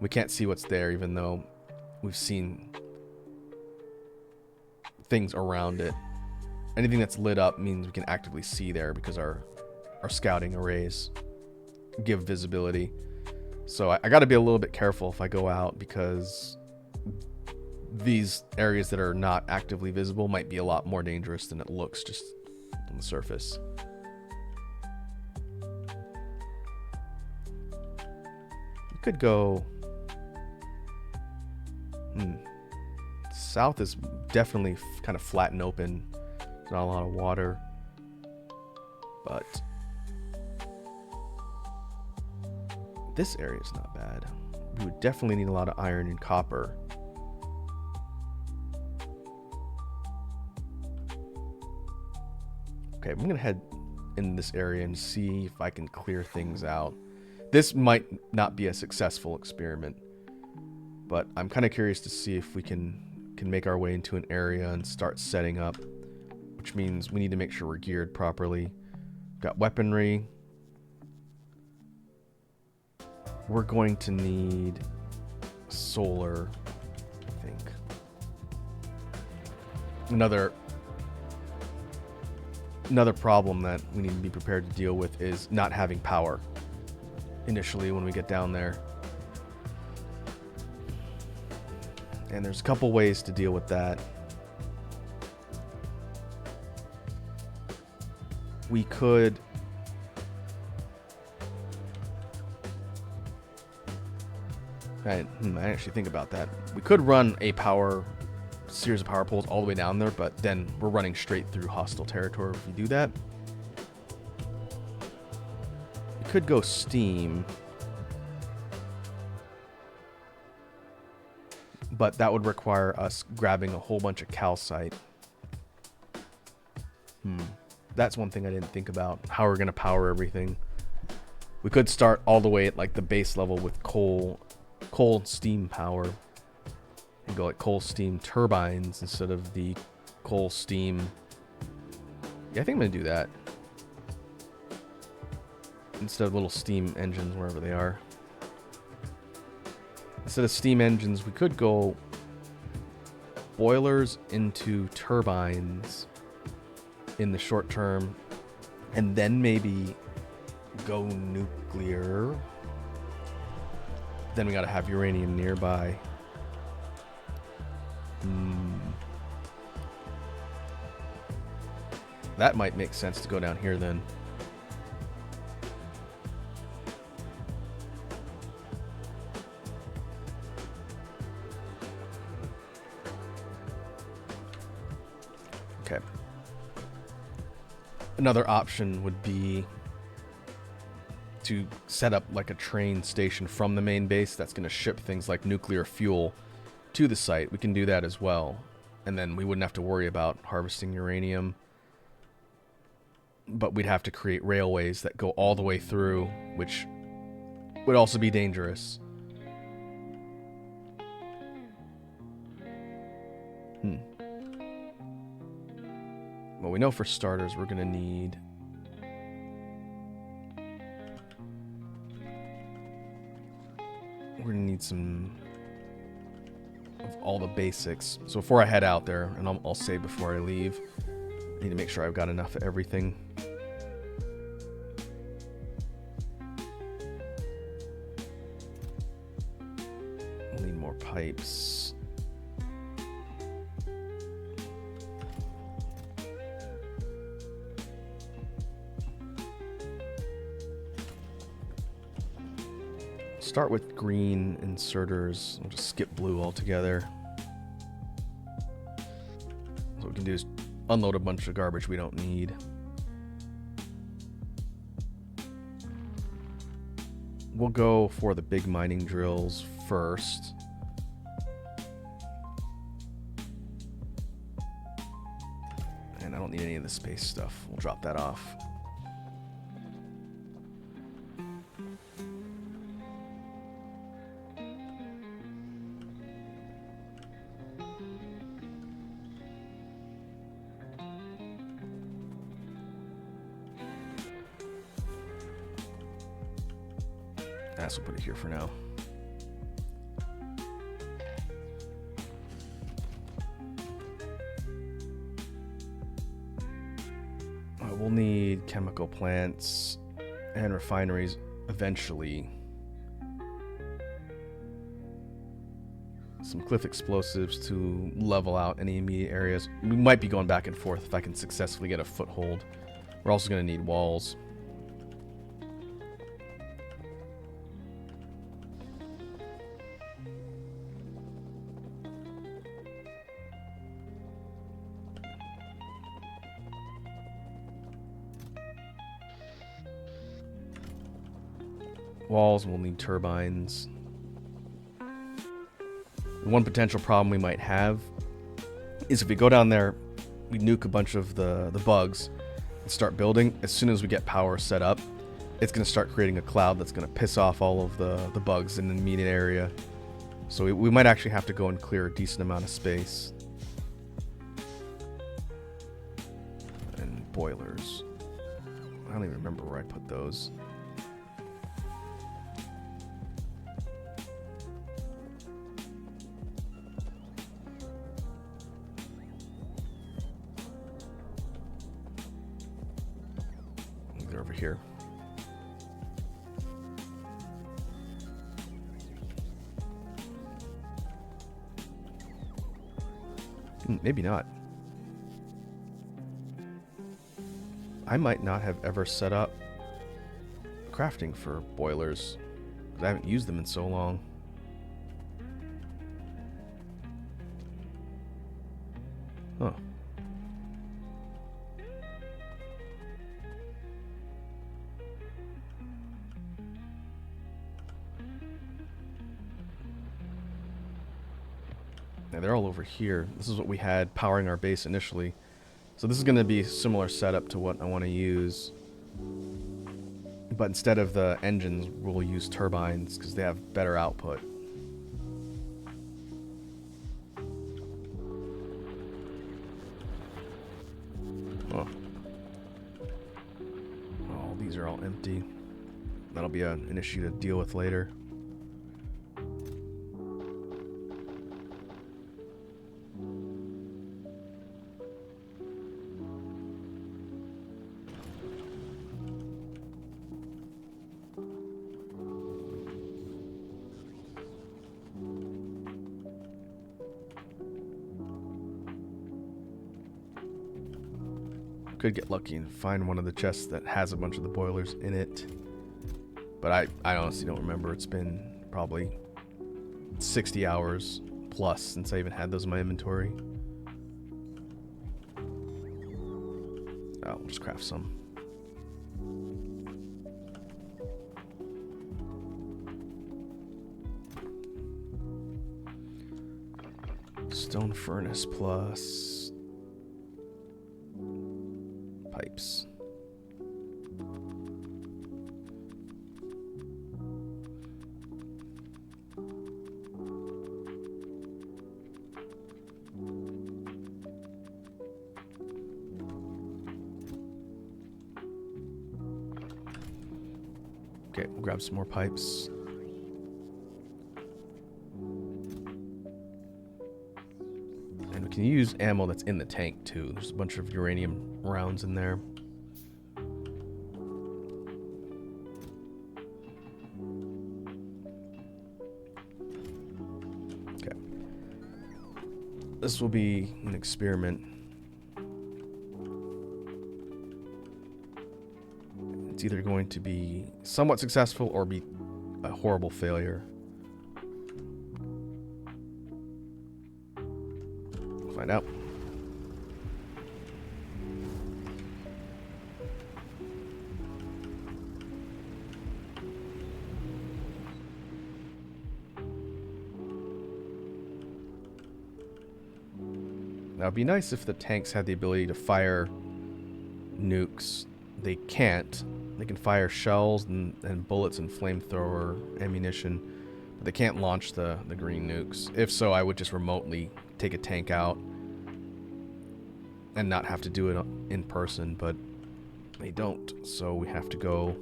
We can't see what's there, even though we've seen things around it. Anything that's lit up means we can actively see there because our scouting arrays give visibility. So I got to be a little bit careful if I go out, because these areas that are not actively visible might be a lot more dangerous than it looks just on the surface. You could go... South is definitely kind of flat and open. There's not a lot of water. But this area is not bad. We would definitely need a lot of iron and copper. Okay, I'm going to head in this area and see if I can clear things out. This might not be a successful experiment, but I'm kind of curious to see if we can make our way into an area and start setting up, which means we need to make sure we're geared properly. Got weaponry. We're going to need solar, I think. Another problem that we need to be prepared to deal with is not having power initially when we get down there. And there's a couple ways to deal with that. We could I actually think about that. We could run a series of power poles all the way down there, but then we're running straight through hostile territory if we do that. We could go steam, but that would require us grabbing a whole bunch of calcite. That's one thing I didn't think about, how we're going to power everything. We could start all the way at like the base level with coal steam power and go like coal steam turbines instead of the coal steam. Yeah, I think I'm going to do that. Instead of little steam engines wherever they are. Instead of steam engines, we could go boilers into turbines in the short term, and then maybe go nuclear. Then we gotta have uranium nearby. That might make sense to go down here then. Okay. Another option would be to set up like a train station from the main base that's going to ship things like nuclear fuel to the site. We can do that as well. And then we wouldn't have to worry about harvesting uranium. But we'd have to create railways that go all the way through, which would also be dangerous. Well, we know for starters we're going to need some of all the basics. So before I head out there, and I'll say before I leave, I need to make sure I've got enough of everything. I'll need more pipes. Start with green inserters. I'll just skip blue altogether. So what we can do is unload a bunch of garbage we don't need. We'll go for the big mining drills first. And I don't need any of the space stuff. We'll drop that off. We'll put it here for now. We'll need chemical plants and refineries eventually. Some cliff explosives to level out any immediate areas. We might be going back and forth if I can successfully get a foothold. We're also going to need walls. Walls, we'll need turbines. One potential problem we might have is if we go down there, we nuke a bunch of the bugs and start building. As soon as we get power set up, it's going to start creating a cloud that's going to piss off all of the bugs in the immediate area. So we might actually have to go and clear a decent amount of space. And boilers. I don't even remember where I put those. Over here. Maybe not. I might not have ever set up crafting for boilers, because I haven't used them in so long. Huh. Yeah, they're all over here. This is what we had powering our base initially. So this is going to be a similar setup to what I want to use. But instead of the engines, we'll use turbines because they have better output. Oh. Oh, these are all empty. That'll be an issue to deal with later. Could get lucky and find one of the chests that has a bunch of the boilers in it. But I honestly don't remember. It's been probably 60 hours plus since I even had those in my inventory. Oh, we'll just craft some. Stone furnace plus pipes. Okay, we'll grab some more pipes. And we can use ammo that's in the tank too. There's a bunch of uranium rounds in there. Okay. This will be an experiment. It's either going to be somewhat successful or be a horrible failure. We'll find out. Now it'd be nice if the tanks had the ability to fire nukes. They can't. They can fire shells and bullets and flamethrower ammunition, but they can't launch the green nukes. If so, I would just remotely take a tank out and not have to do it in person, but they don't, so we have to go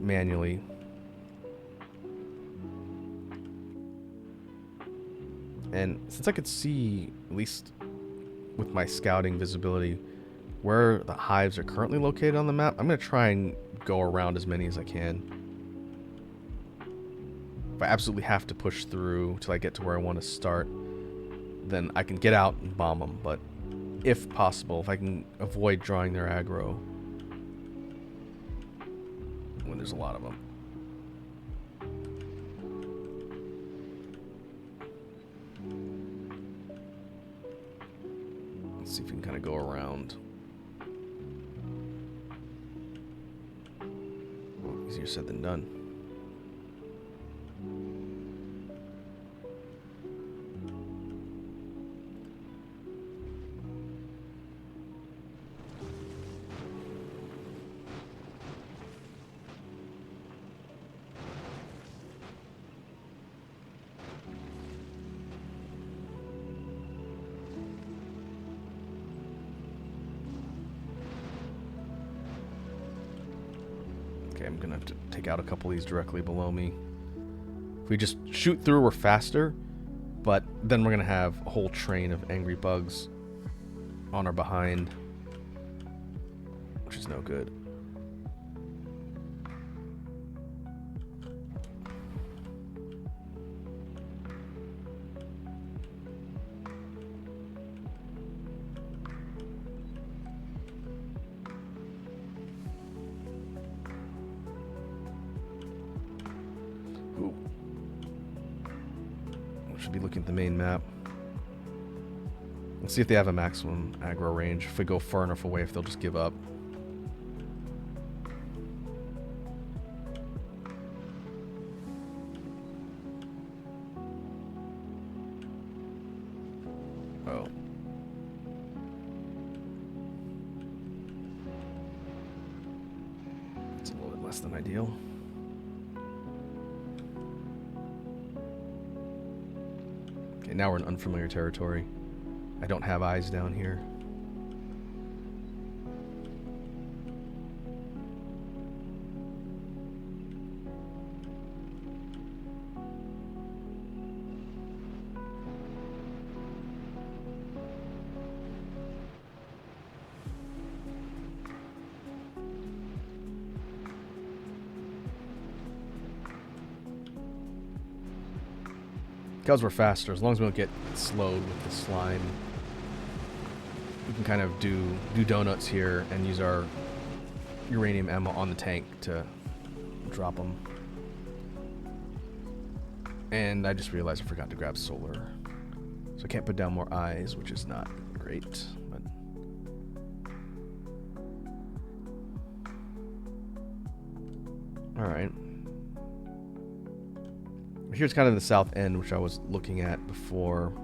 manually. And since I could see, at least with my scouting visibility, where the hives are currently located on the map, I'm going to try and go around as many as I can. If I absolutely have to push through till I get to where I want to start, then I can get out and bomb them. But if possible, if I can avoid drawing their aggro when there's a lot of them. Let's see if we can kind of go around. Easier said than done. Okay, I'm gonna have to take out a couple of these directly below me. If we just shoot through, we're faster, but then we're gonna have a whole train of angry bugs on our behind, which is no good. Should be looking at the main map. Let's see if they have a maximum aggro range. If we go far enough away, if they'll just give up. Oh. It's a little bit less than ideal. Now we're in unfamiliar territory. I don't have eyes down here. Because we're faster, as long as we don't get slowed with the slime we can kind of do donuts here and use our uranium ammo on the tank to drop them. And I just realized I forgot to grab solar. So I can't put down more eyes, which is not great. But alright. Here's kind of the south end, which I was looking at before.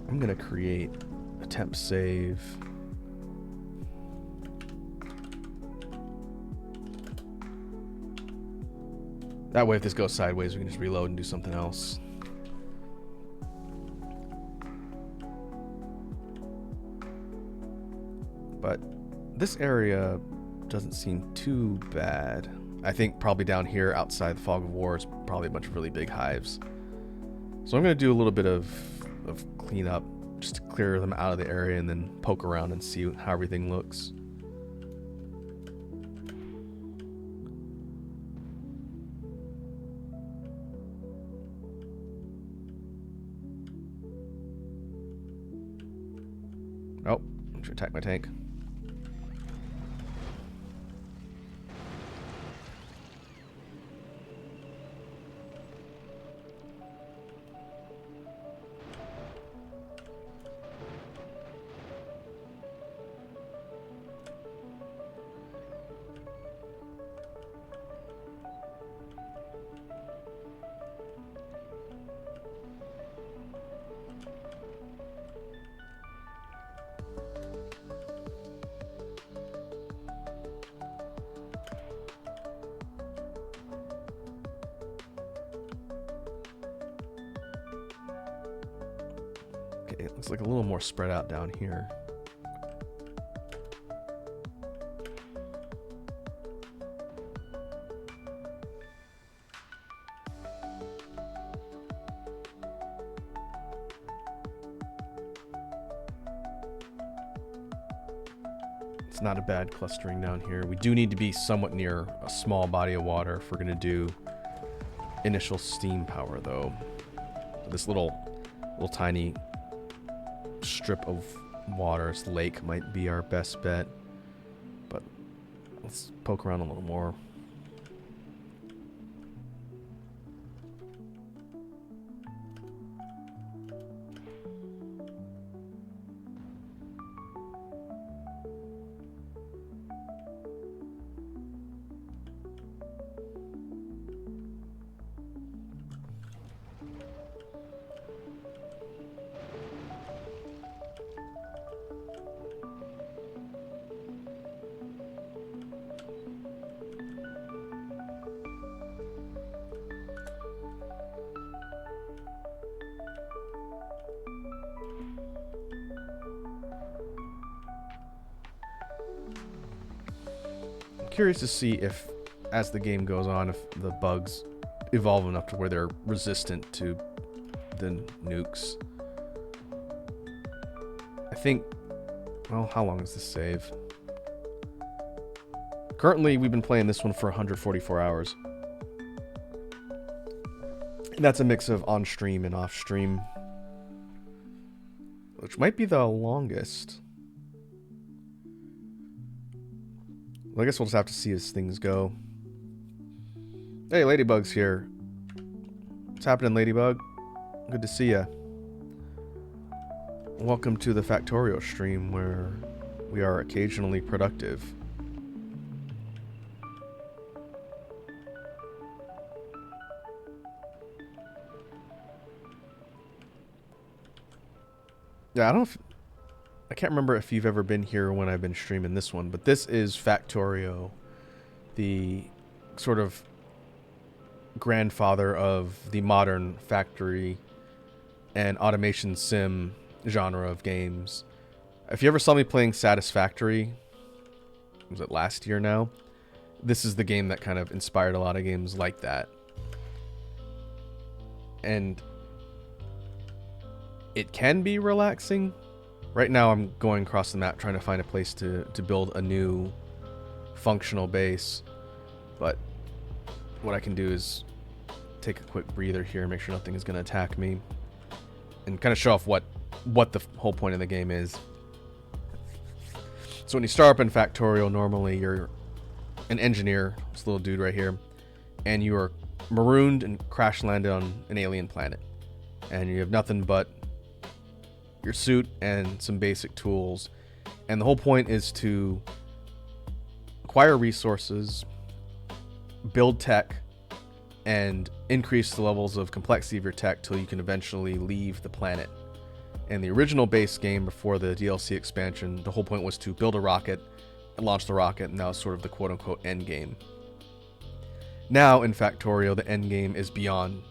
I'm going to create a temp save. That way, if this goes sideways, we can just reload and do something else. But this area doesn't seem too bad. I think probably down here outside the Fog of War is probably a bunch of really big hives. So I'm going to do a little bit of cleanup just to clear them out of the area and then poke around and see how everything looks. Oh, I should attack my tank. Okay, it looks like a little more spread out down here. It's not a bad clustering down here. We do need to be somewhat near a small body of water if we're going to do initial steam power, though. This little tiny strip of water, this lake, might be our best bet. But let's poke around a little more. Curious to see if, as the game goes on, if the bugs evolve enough to where they're resistant to the nukes. I think, well, how long is this save? Currently, we've been playing this one for 144 hours. And that's a mix of on-stream and off-stream, which might be the longest. Well, I guess we'll just have to see as things go. Hey, Ladybug's here. What's happening, Ladybug? Good to see ya. Welcome to the Factorio stream, where we are occasionally productive. Yeah, I can't remember if you've ever been here when I've been streaming this one, but this is Factorio, the sort of grandfather of the modern factory and automation sim genre of games. If you ever saw me playing Satisfactory, was it last year now? This is the game that kind of inspired a lot of games like that. And it can be relaxing. Right now I'm going across the map trying to find a place to build a new functional base. But what I can do is take a quick breather here, make sure nothing is going to attack me, and kind of show off what what the whole point of the game is. So when you start up in Factorio, normally you're an engineer, this little dude right here, and you are marooned and crash landed on an alien planet. And you have nothing but your suit and some basic tools. And the whole point is to acquire resources, build tech, and increase the levels of complexity of your tech till you can eventually leave the planet. In the original base game before the DLC expansion, the whole point was to build a rocket and launch the rocket, and that was sort of the quote-unquote end game. Now, in Factorio, the end game is beyond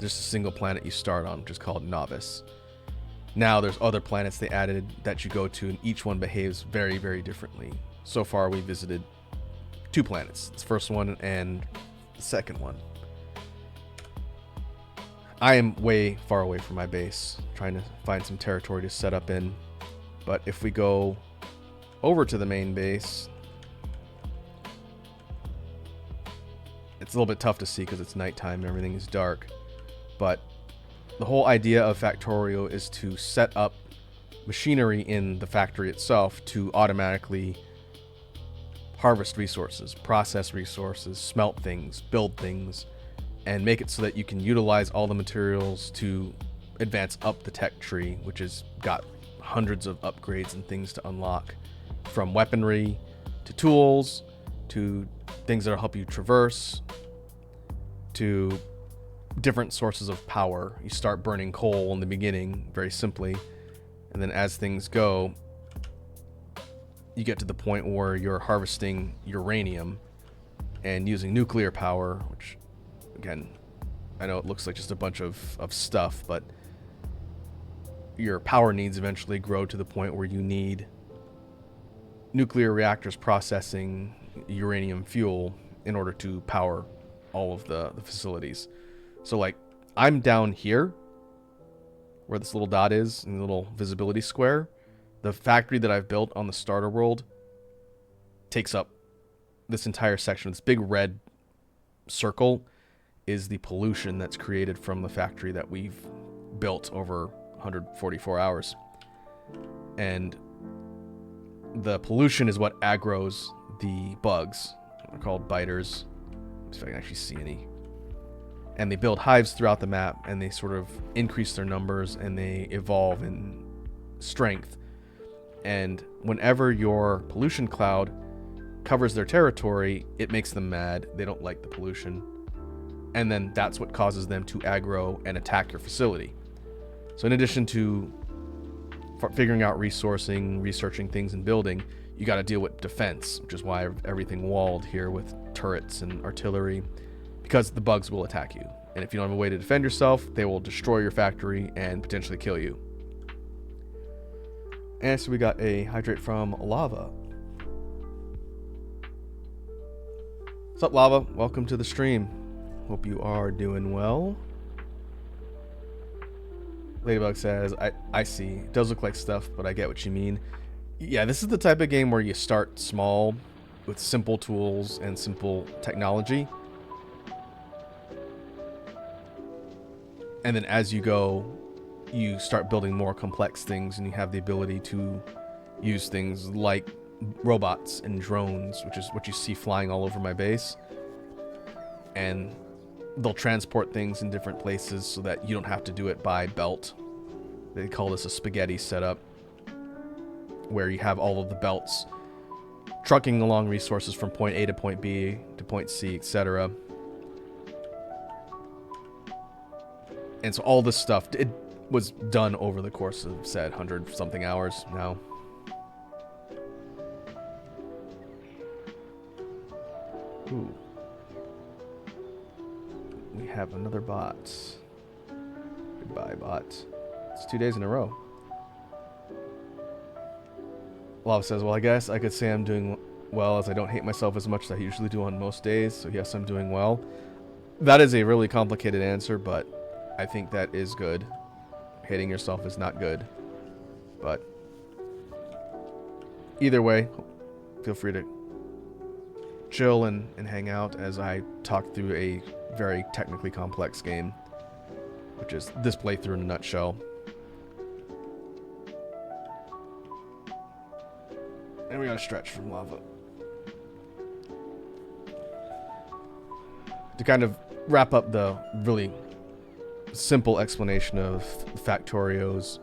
just a single planet you start on, which is called Novice. Now there's other planets they added that you go to, and each one behaves very, very differently. So far, we visited 2 planets. The first one and the second one. I am way far away from my base, trying to find some territory to set up in. But if we go over to the main base, it's a little bit tough to see because it's nighttime and everything is dark. But the whole idea of Factorio is to set up machinery in the factory itself to automatically harvest resources, process resources, smelt things, build things, and make it so that you can utilize all the materials to advance up the tech tree, which has got hundreds of upgrades and things to unlock, from weaponry to tools to things that will help you traverse to different sources of power. You start burning coal in the beginning, very simply, and then as things go, you get to the point where you're harvesting uranium and using nuclear power, which, again, I know it looks like just a bunch of stuff, but your power needs eventually grow to the point where you need nuclear reactors processing uranium fuel in order to power all of the facilities. So, like, I'm down here where this little dot is in the little visibility square. The factory that I've built on the starter world takes up this entire section. This big red circle is the pollution that's created from the factory that we've built over 144 hours. And the pollution is what aggroes the bugs. They're called biters. Let's see if I can actually see any. And they build hives throughout the map, and they sort of increase their numbers, and they evolve in strength. And whenever your pollution cloud covers their territory, it makes them mad. They don't like the pollution. And then that's what causes them to aggro and attack your facility. So in addition to figuring out resourcing, researching things, and building, you got to deal with defense, which is why everything walled here with turrets and artillery, because the bugs will attack you. And if you don't have a way to defend yourself, they will destroy your factory and potentially kill you. And so we got a hydrate from Lava. What's up, Lava? Welcome to the stream. Hope you are doing well. Ladybug says, I see. It does look like stuff, but I get what you mean. Yeah, this is the type of game where you start small with simple tools and simple technology. And then as you go, you start building more complex things, and you have the ability to use things like robots and drones, which is what you see flying all over my base. And they'll transport things in different places so that you don't have to do it by belt. They call this a spaghetti setup, where you have all of the belts trucking along resources from point A to point B to point C, etc. And so all this stuff, it was done over the course of, said, 100-something hours now. Ooh. We have another bot. Goodbye, bot. It's 2 days in a row. Lava says, well, I guess I could say I'm doing well, as I don't hate myself as much as I usually do on most days. So yes, I'm doing well. That is a really complicated answer, but I think that is good. Hating yourself is not good. But either way, feel free to chill and hang out as I talk through a very technically complex game, which is this playthrough in a nutshell. And we gotta stretch from lava. To kind of wrap up the really simple explanation of Factorio's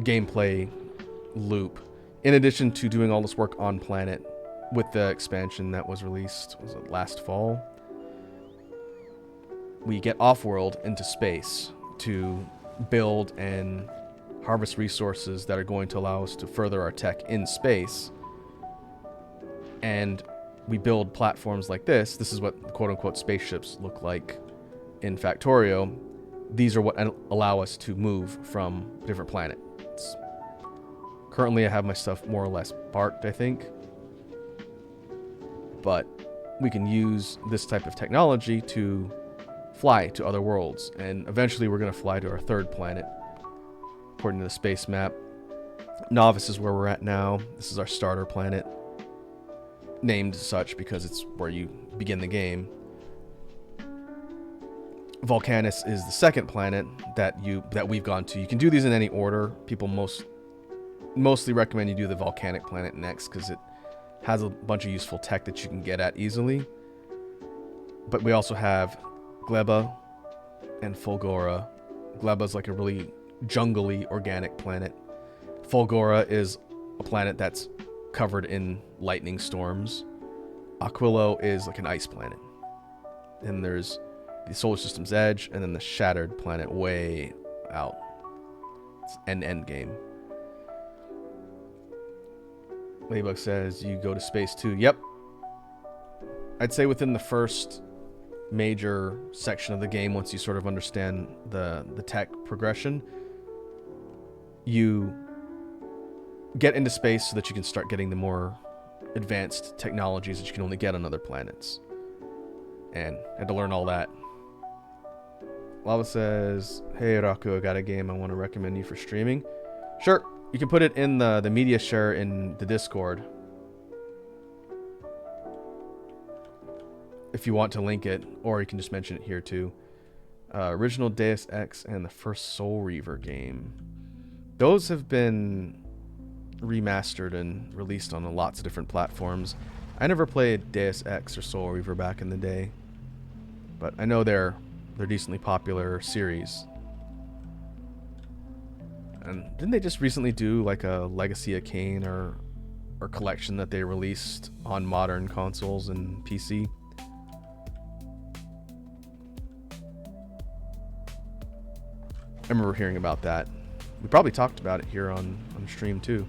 gameplay loop, in addition to doing all this work on planet with the expansion that was released, was it last fall? We get off-world into space to build and harvest resources that are going to allow us to further our tech in space. And we build platforms like this. This is what quote-unquote spaceships look like in Factorio. These are what allow us to move from different planets. Currently, I have my stuff more or less parked, I think. But we can use this type of technology to fly to other worlds. And eventually, we're going to fly to our third planet, according to the space map. Novice is where we're at now. This is our starter planet, named such because it's where you begin the game. Volcanus is the second planet that we've gone to. You can do these in any order. People mostly recommend you do the volcanic planet next because it has a bunch of useful tech that you can get at easily. But we also have Gleba and Fulgora. Gleba's like a really jungly organic planet. Fulgora is a planet that's covered in lightning storms. Aquilo is like an ice planet. And there's the solar system's edge, and then the shattered planet way out. It's an end game. Ladybug says you go to space too. Yep. I'd say within the first major section of the game, once you sort of understand the tech progression, you get into space so that you can start getting the more advanced technologies that you can only get on other planets. And I had to learn all that. Lava says, hey Raku, I got a game I want to recommend you for streaming. Sure, you can put it in the media share in the Discord. If you want to link it, or you can just mention it here too. Original Deus Ex and the first Soul Reaver game. Those have been remastered and released on lots of different platforms. I never played Deus Ex or Soul Reaver back in the day, but I know they're decently popular series. And didn't they just recently do like a Legacy of Kain or collection that they released on modern consoles and PC? I remember hearing about that. We probably talked about it here on stream too.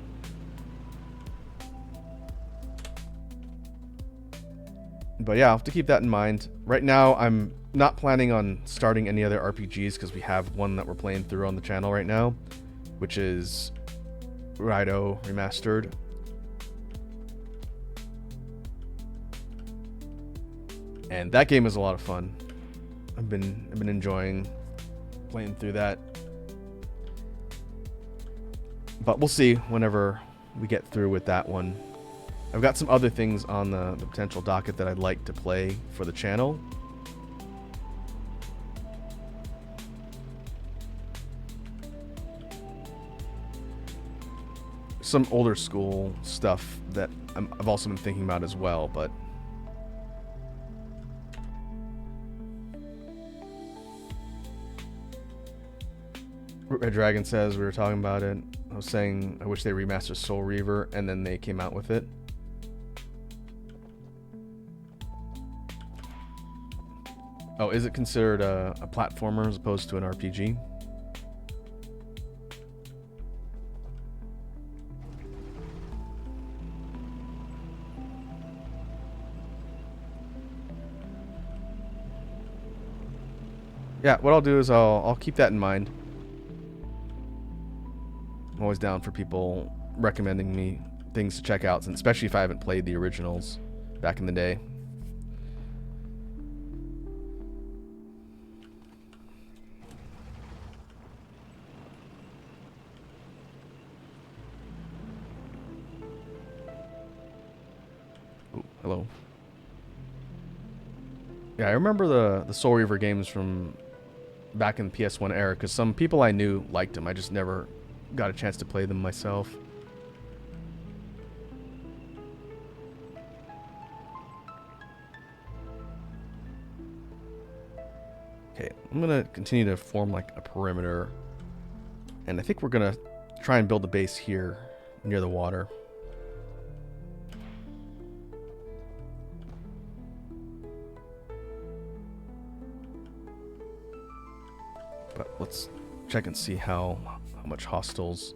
But yeah, I'll have to keep that in mind. Right now, I'm not planning on starting any other RPGs because we have one that we're playing through on the channel right now, which is Raido Remastered. And that game is a lot of fun. I've been enjoying playing through that. But we'll see whenever we get through with that one. I've got some other things on the potential docket that I'd like to play for the channel. Some older school stuff that I've also been thinking about as well, but Red Dragon says we were talking about it. I was saying I wish they remastered Soul Reaver and then they came out with it. Oh, is it considered a platformer as opposed to an RPG? Yeah, what I'll do is I'll keep that in mind. I'm always down for people recommending me things to check out, and especially if I haven't played the originals back in the day. Oh, hello. Yeah, I remember the Soul Reaver games from back in the PS1 era, because some people I knew liked them. I just never got a chance to play them myself. Okay, I'm gonna continue to form like a perimeter, and I think we're gonna try and build a base here near the water. But let's check and see how much hostiles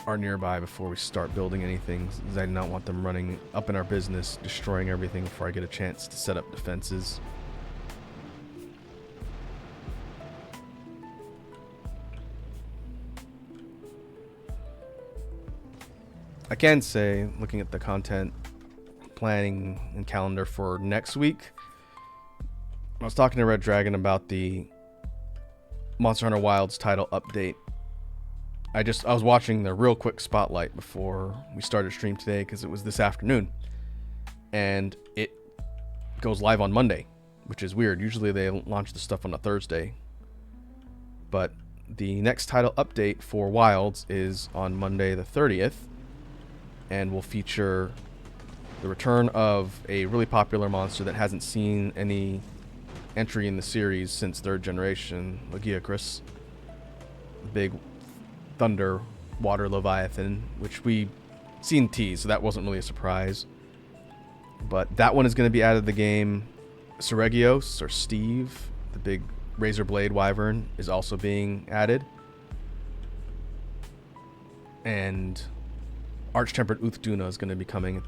are nearby before we start building anything, because I do not want them running up in our business, destroying everything before I get a chance to set up defenses. I can say, looking at the content planning and calendar for next week, I was talking to Red Dragon about the Monster Hunter Wilds title update. I was watching the real quick spotlight before we started stream today, because it was this afternoon, and it goes live on Monday, which is weird. Usually they launch the stuff on a Thursday, but the next title update for Wilds is on Monday the 30th, and will feature the return of a really popular monster that hasn't seen any entry in the series since 3rd generation, Lagiacrus, big thunder water leviathan, which we seen teased, so that wasn't really a surprise. But that one is going to be added to the game. Seregios, or Steve, the big razor blade wyvern, is also being added. And Arch-Tempered Uthduna is going to be coming at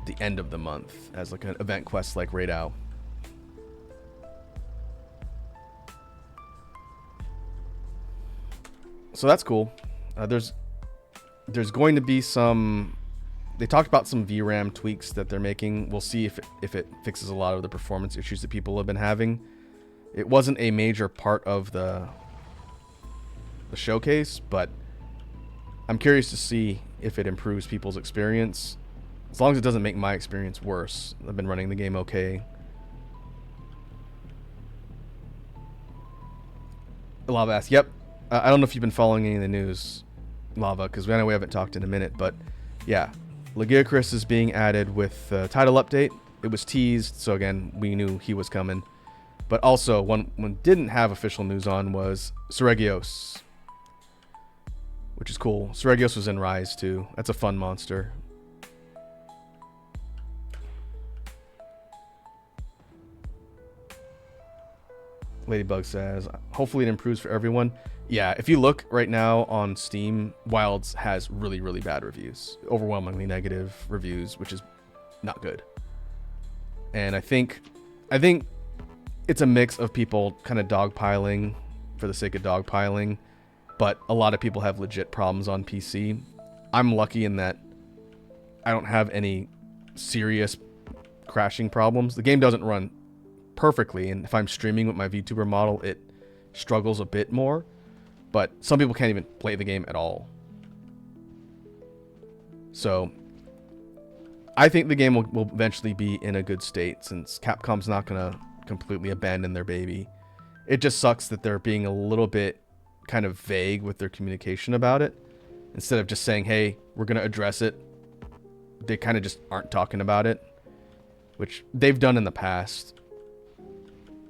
the end of the month as like an event quest like Raidao. So that's cool. There's going to be some... They talked about some VRAM tweaks that they're making. We'll see if it fixes a lot of the performance issues that people have been having. It wasn't a major part of the showcase, but I'm curious to see if it improves people's experience. As long as it doesn't make my experience worse. I've been running the game okay. Lava asks, yep. I don't know if you've been following any of the news, Lava, because I know we haven't talked in a minute, but yeah. Lagiacrus is being added with the title update. It was teased, so again, we knew he was coming. But also, one didn't have official news on was Seregios, which is cool. Seregios was in Rise too. That's a fun monster. Ladybug says, hopefully it improves for everyone. Yeah, if you look right now on Steam, Wilds has really, really bad reviews. Overwhelmingly negative reviews, which is not good. And I think it's a mix of people kind of dogpiling for the sake of dogpiling, but a lot of people have legit problems on PC. I'm lucky in that I don't have any serious crashing problems. The game doesn't run perfectly, and if I'm streaming with my VTuber model, it struggles a bit more. But some people can't even play the game at all. So I think the game will eventually be in a good state, since Capcom's not going to completely abandon their baby. It just sucks that they're being a little bit kind of vague with their communication about it. Instead of just saying, hey, we're going to address it, they kind of just aren't talking about it, which they've done in the past.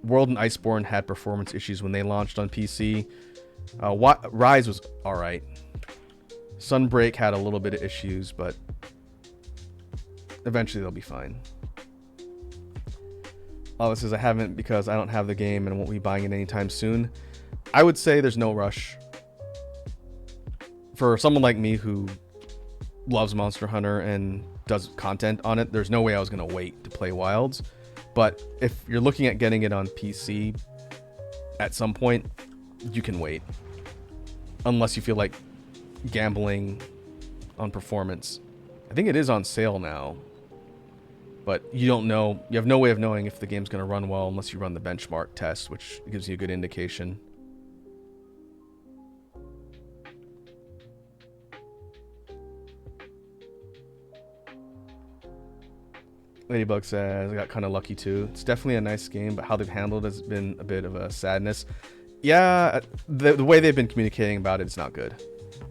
World and Iceborne had performance issues when they launched on PC. Rise was alright. Sunbreak had a little bit of issues, but eventually they'll be fine. Lava says, I haven't because I don't have the game and won't be buying it anytime soon. I would say there's no rush. For someone like me who loves Monster Hunter and does content on it, there's no way I was going to wait to play Wilds. But if you're looking at getting it on PC at some point, you can wait. Unless you feel like gambling on performance. I think it is on sale now. But you don't know. You have no way of knowing if the game's going to run well unless you run the benchmark test, which gives you a good indication. Ladybug says, I got kind of lucky too. It's definitely a nice game, but how they've handled it has been a bit of a sadness. Yeah, the way they've been communicating about it is not good.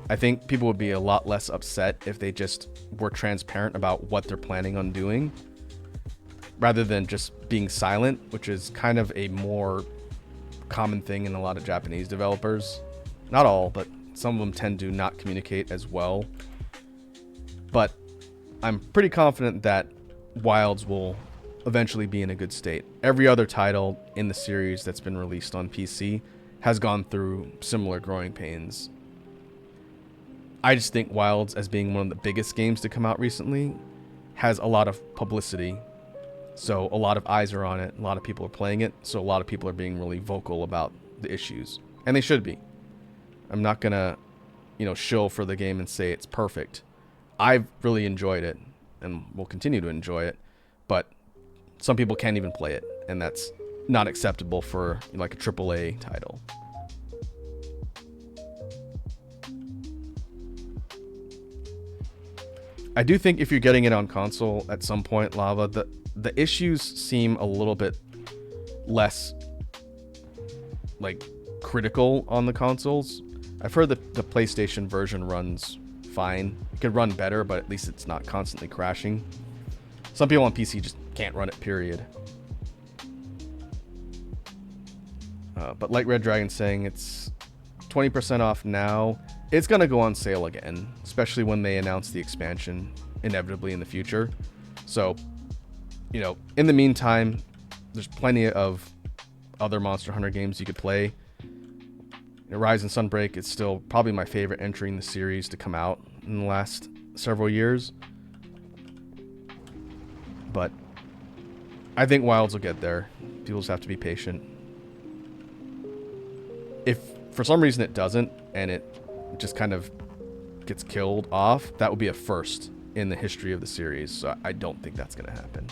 I think people would be a lot less upset if they just were transparent about what they're planning on doing. rather than just being silent, which is kind of a more common thing in a lot of Japanese developers. Not all, but some of them tend to not communicate as well. But I'm pretty confident that Wilds will eventually be in a good state. Every other title in the series that's been released on PC has gone through similar growing pains. I just think Wilds, as being one of the biggest games to come out recently, has a lot of publicity. So a lot of eyes are on it, a lot of people are playing it, so a lot of people are being really vocal about the issues. And they should be. I'm not gonna, shill for the game and say it's perfect. I've really enjoyed it, and will continue to enjoy it, but some people can't even play it, and that's not acceptable for like a AAA title. I do think if you're getting it on console at some point, Lava, the issues seem a little bit less like critical on the consoles. I've heard that the PlayStation version runs fine. It could run better, but at least it's not constantly crashing. Some people on PC just can't run it, period. But like Red Dragon saying, it's 20% off now. It's going to go on sale again, especially when they announce the expansion inevitably in the future. So, in the meantime, there's plenty of other Monster Hunter games you could play. Rise and Sunbreak is still probably my favorite entry in the series to come out in the last several years. But I think Wilds will get there. People just have to be patient. If for some reason it doesn't, and it just kind of gets killed off, that would be a first in the history of the series. So I don't think that's going to happen.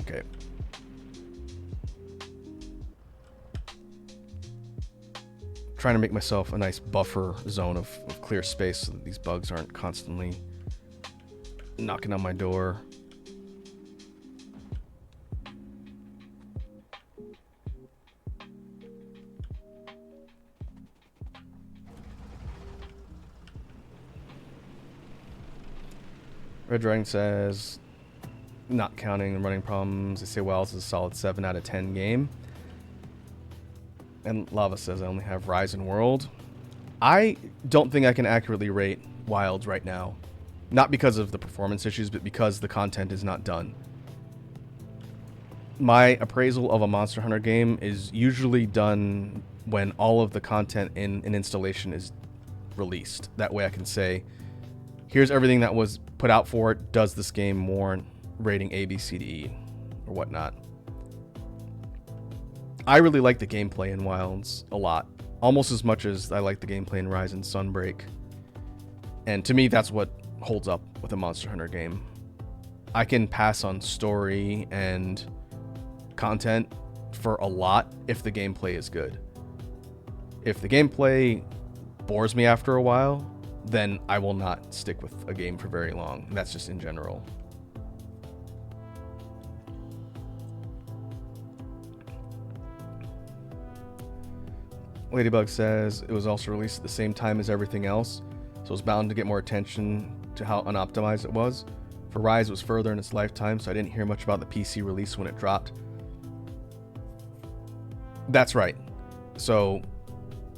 Okay. Trying to make myself a nice buffer zone of clear space so that these bugs aren't constantly knocking on my door. Red Dragon says, not counting the running problems, they say Wilds is a solid 7 out of 10 game. And Lava says I only have Rise and World. I don't think I can accurately rate Wilds right now. Not because of the performance issues, but because the content is not done. My appraisal of a Monster Hunter game is usually done when all of the content in an installation is released. That way I can say, here's everything that was put out for it. Does this game warrant rating A, B, C, D, E, or whatnot? I really like the gameplay in Wilds a lot. Almost as much as I like the gameplay in Rise and Sunbreak. And to me, that's what holds up with a Monster Hunter game. I can pass on story and content for a lot if the gameplay is good. If the gameplay bores me after a while, then I will not stick with a game for very long. That's just in general. Ladybug says it was also released at the same time as everything else, so it was bound to get more attention to how unoptimized it was. For Rise, it was further in its lifetime, so I didn't hear much about the PC release when it dropped. That's right. So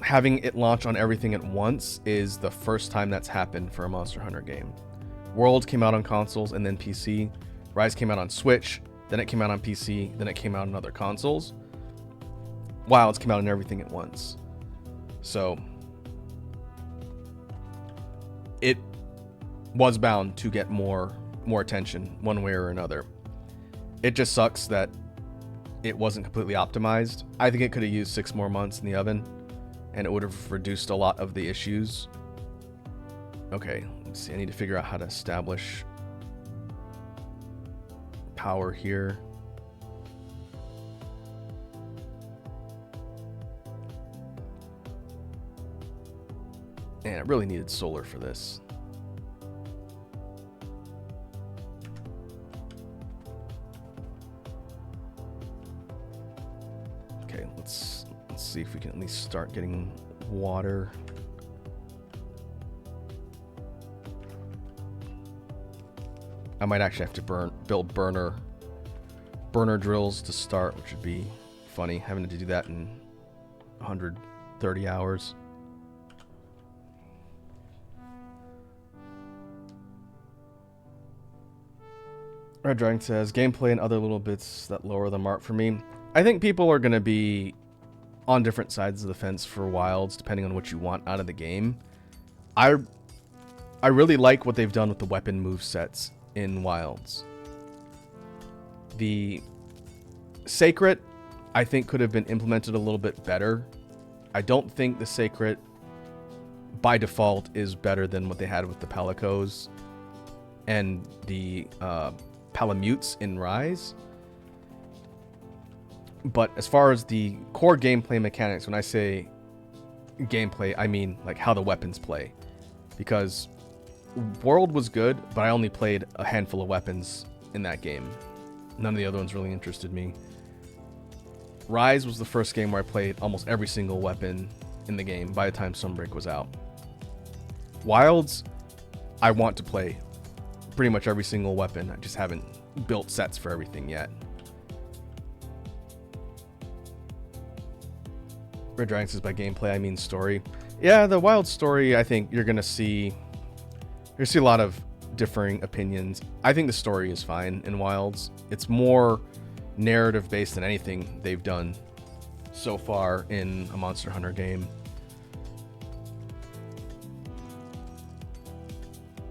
having it launch on everything at once is the first time that's happened for a Monster Hunter game. World came out on consoles and then PC. Rise came out on Switch, then it came out on PC, then it came out on other consoles. Wilds came out on everything at once. So it was bound to get more attention one way or another. It just sucks that it wasn't completely optimized. I think it could have used 6 more months in the oven, and it would have reduced a lot of the issues. Okay, let's see. I need to figure out how to establish power here. And I really needed solar for this. Okay, let's see if we can at least start getting water. I might actually have to build burner drills to start, which would be funny, having to do that in 130 hours. Red Dragon says, gameplay and other little bits that lower the mark for me. I think people are going to be on different sides of the fence for Wilds, depending on what you want out of the game. I really like what they've done with the weapon movesets in Wilds. The Sacred, I think, could have been implemented a little bit better. I don't think the Sacred, by default, is better than what they had with the Palicos and the Palamutes in Rise. But as far as the core gameplay mechanics, when I say gameplay, I mean like how the weapons play. Because World was good, but I only played a handful of weapons in that game. None of the other ones really interested me. Rise was the first game where I played almost every single weapon in the game by the time Sunbreak was out. Wilds, I want to play pretty much every single weapon. I just haven't built sets for everything yet. Red Dragon says by gameplay I mean story. Yeah, the Wild story, I think you're gonna see a lot of differing opinions. I think the story is fine in Wilds. It's more narrative based than anything they've done so far in a Monster Hunter game.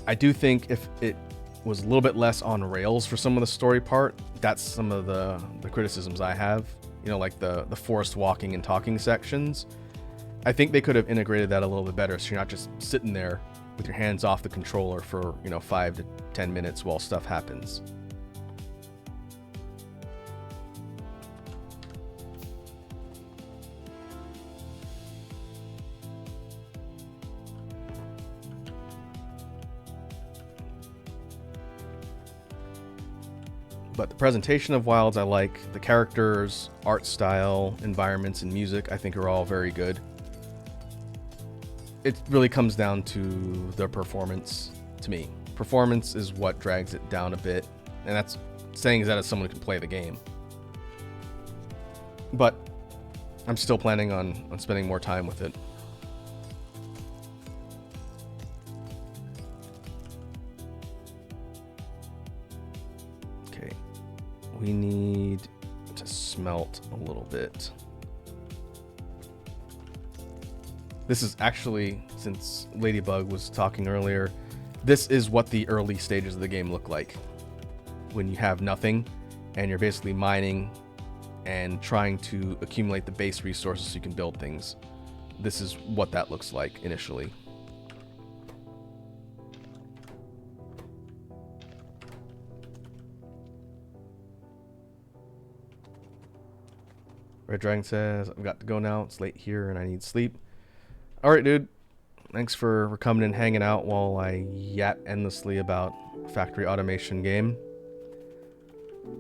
I do think if it was a little bit less on rails for some of the story part, that's some of the criticisms I have. You know, like the forest walking and talking sections. I think they could have integrated that a little bit better, so you're not just sitting there with your hands off the controller for, 5 to 10 minutes while stuff happens. But the presentation of Wilds I like. The characters, art style, environments, and music I think are all very good. It really comes down to the performance to me. Performance is what drags it down a bit, and that's saying that as someone who can play the game. But I'm still planning on spending more time with it. Okay, we need to smelt a little bit. This is actually, since Ladybug was talking earlier, this is what the early stages of the game look like. When you have nothing, and you're basically mining and trying to accumulate the base resources so you can build things. This is what that looks like initially. Red Dragon says, I've got to go now. It's late here and I need sleep. All right, dude. Thanks for coming and hanging out while I yap endlessly about factory automation game.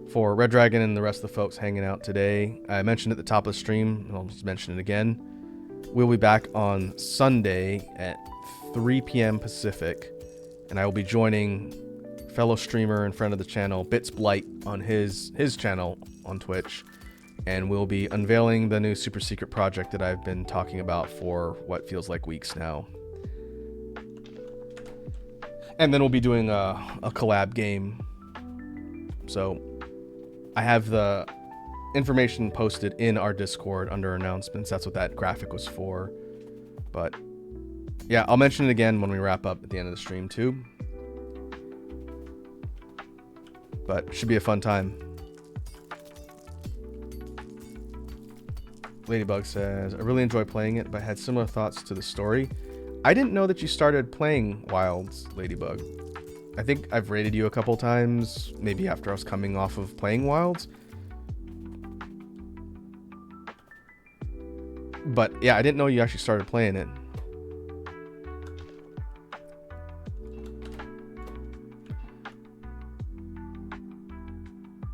For Red Dragon and the rest of the folks hanging out today, I mentioned at the top of the stream, and I'll just mention it again. We'll be back on Sunday at 3 p.m. Pacific, and I will be joining fellow streamer and friend of the channel, Bits Blight, on his channel on Twitch. And we'll be unveiling the new super secret project that I've been talking about for what feels like weeks now. And then we'll be doing a collab game. So I have the information posted in our Discord under announcements. That's what that graphic was for. But yeah, I'll mention it again when we wrap up at the end of the stream too. But it should be a fun time. Ladybug says, I really enjoy playing it, but had similar thoughts to the story. I didn't know that you started playing Wilds, Ladybug. I think I've rated you a couple times, maybe after I was coming off of playing Wilds. But yeah, I didn't know you actually started playing it.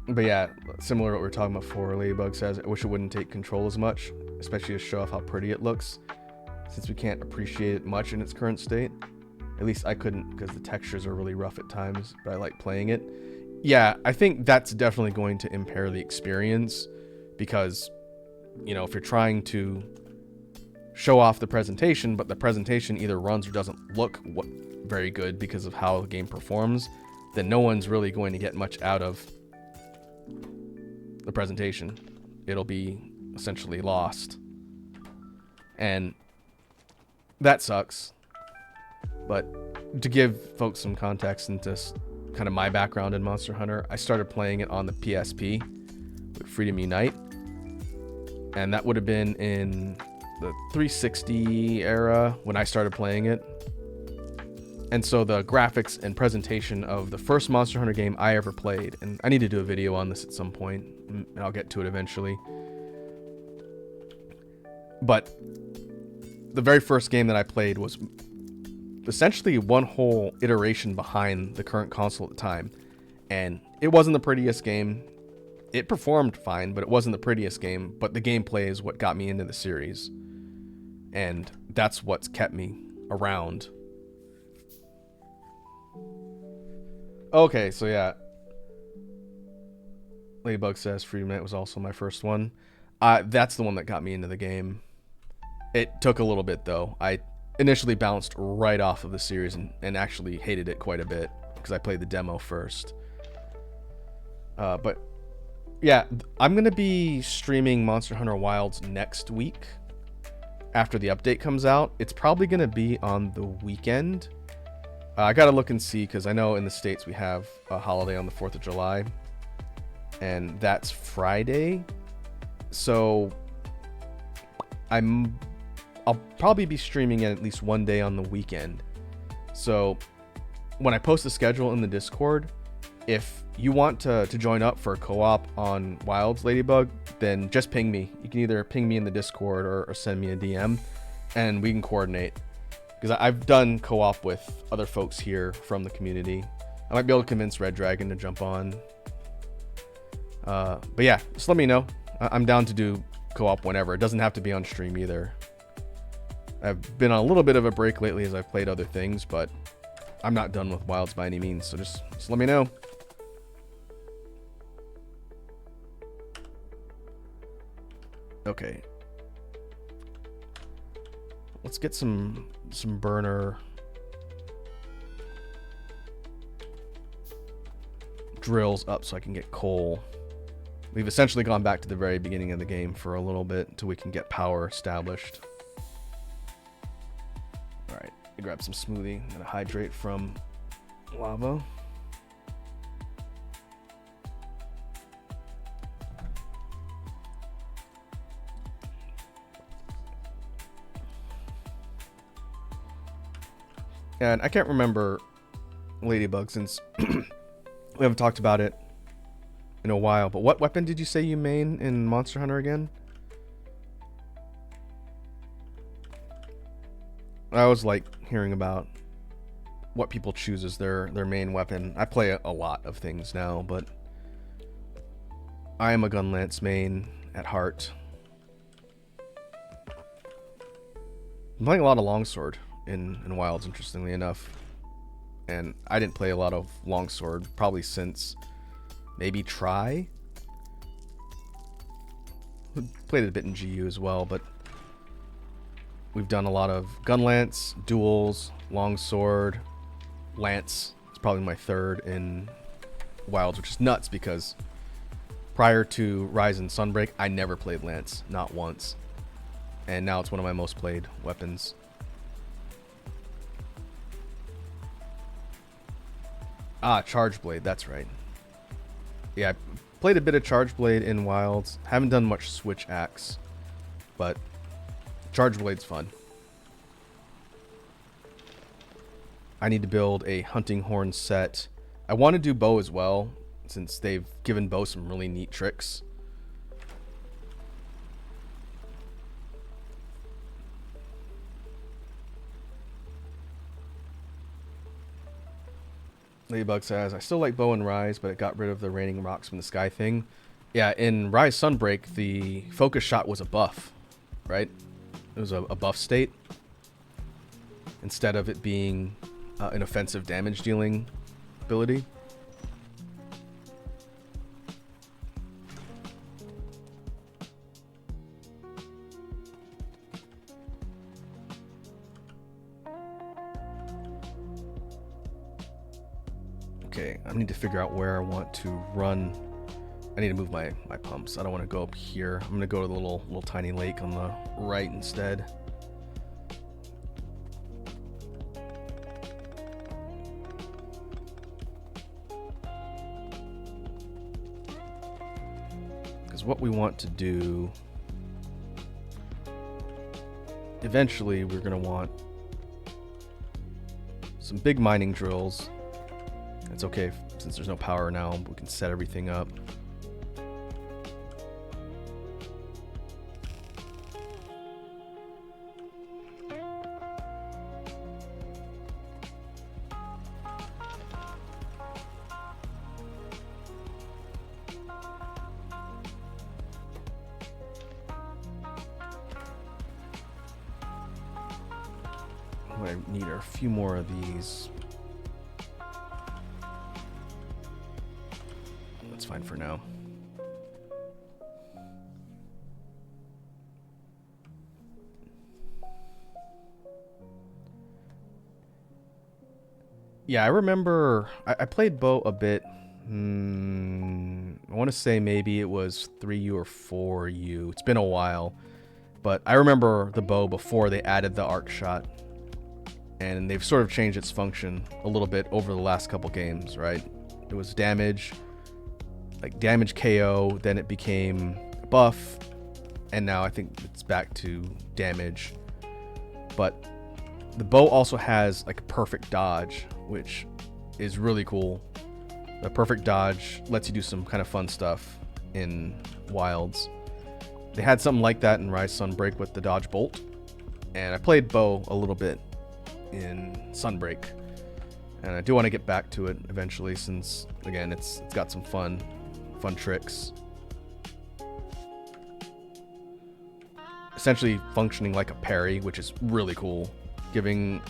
But yeah, similar to what we were talking about before, Ladybug says, I wish it wouldn't take control as much, especially to show off how pretty it looks, since we can't appreciate it much in its current state. At least I couldn't because the textures are really rough at times, but I like playing it. Yeah, I think that's definitely going to impair the experience because, you know, if you're trying to show off the presentation, but the presentation either runs or doesn't look very good because of how the game performs, then no one's really going to get much out of the presentation. It'll be essentially lost. And that sucks. But to give folks some context into kind of my background in Monster Hunter, I started playing it on the PSP with Freedom Unite. And that would have been in the 360 era when I started playing it. And so the graphics and presentation of the first Monster Hunter game I ever played, and I need to do a video on this at some point, and I'll get to it eventually. But the very first game that I played was essentially one whole iteration behind the current console at the time. And it wasn't the prettiest game. It performed fine, but it wasn't the prettiest game. But the gameplay is what got me into the series. And that's what's kept me around. Okay, so yeah. Ladybug says Freedom Night was also my first one. That's the one that got me into the game. It took a little bit, though. I initially bounced right off of the series and actually hated it quite a bit because I played the demo first. But yeah, I'm going to be streaming Monster Hunter Wilds next week after the update comes out. It's probably going to be on the weekend. I got to look and see because I know in the States we have a holiday on the 4th of July. And that's Friday. So I'll probably be streaming it at least one day on the weekend. So when I post the schedule in the Discord, if you want to join up for a co-op on Wilds Ladybug, then just ping me. You can either ping me in the Discord or send me a DM and we can coordinate. Because I've done co-op with other folks here from the community. I might be able to convince Red Dragon to jump on. But yeah, just let me know. I'm down to do co-op whenever. It doesn't have to be on stream either. I've been on a little bit of a break lately as I've played other things, but I'm not done with Wilds by any means. So just let me know. Okay. Let's get some burner drills up so I can get coal. We've essentially gone back to the very beginning of the game for a little bit until we can get power established. Alright, grab some smoothie and hydrate from lava. And I can't remember Ladybug since we haven't talked about it in a while. But what weapon did you say you main in Monster Hunter again? I always like hearing about what people choose as their main weapon. I play a lot of things now, but I am a Gunlance main at heart. I'm playing a lot of Longsword in Wilds, interestingly enough. And I didn't play a lot of Longsword probably since maybe Try. Played it a bit in GU as well, but we've done a lot of Gunlance, Duels, Longsword, Lance. It's probably my third in Wilds, which is nuts because prior to Rise and Sunbreak, I never played Lance, not once. And now it's one of my most played weapons. Charge Blade, that's right. Yeah, I played a bit of Charge Blade in Wilds. Haven't done much Switch Axe, but Charge Blade's fun. I need to build a hunting horn set. I want to do bow as well, since they've given bow some really neat tricks. Ladybug says, I still like bow in Rise, but it got rid of the raining rocks from the sky thing. Yeah, in Rise Sunbreak, the focus shot was a buff, right? It was a buff state. Instead of it being an offensive damage dealing ability. Okay, I need to figure out where I want to run. I need to move my pumps. I don't want to go up here. I'm gonna go to the little tiny lake on the right instead. Because what we want to do, eventually we're gonna want some big mining drills. It's okay since there's no power now, we can set everything up. What I need are a few more of these. That's fine for now. Yeah, I remember I played bow a bit. I want to say maybe it was 3U or 4U. It's been a while. But I remember the bow before they added the arc shot. And they've sort of changed its function a little bit over the last couple games, right? It was damage, like damage KO, then it became buff, and now I think it's back to damage. But the bow also has like a perfect dodge, which is really cool. The perfect dodge lets you do some kind of fun stuff in Wilds. They had something like that in Rise Sunbreak with the dodge bolt, and I played bow a little bit in Sunbreak, and I do want to get back to it eventually, since again it's got some fun tricks. Essentially functioning like a parry, which is really cool, giving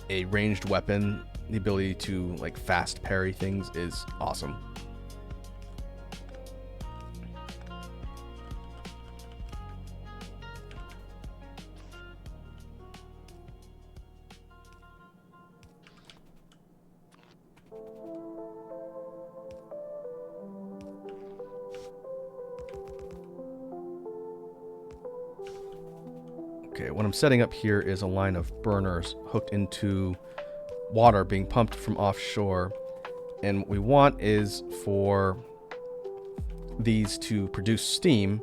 a ranged weapon the ability to like fast parry things is awesome. Okay, what I'm setting up here is a line of burners hooked into water being pumped from offshore. And what we want is for these to produce steam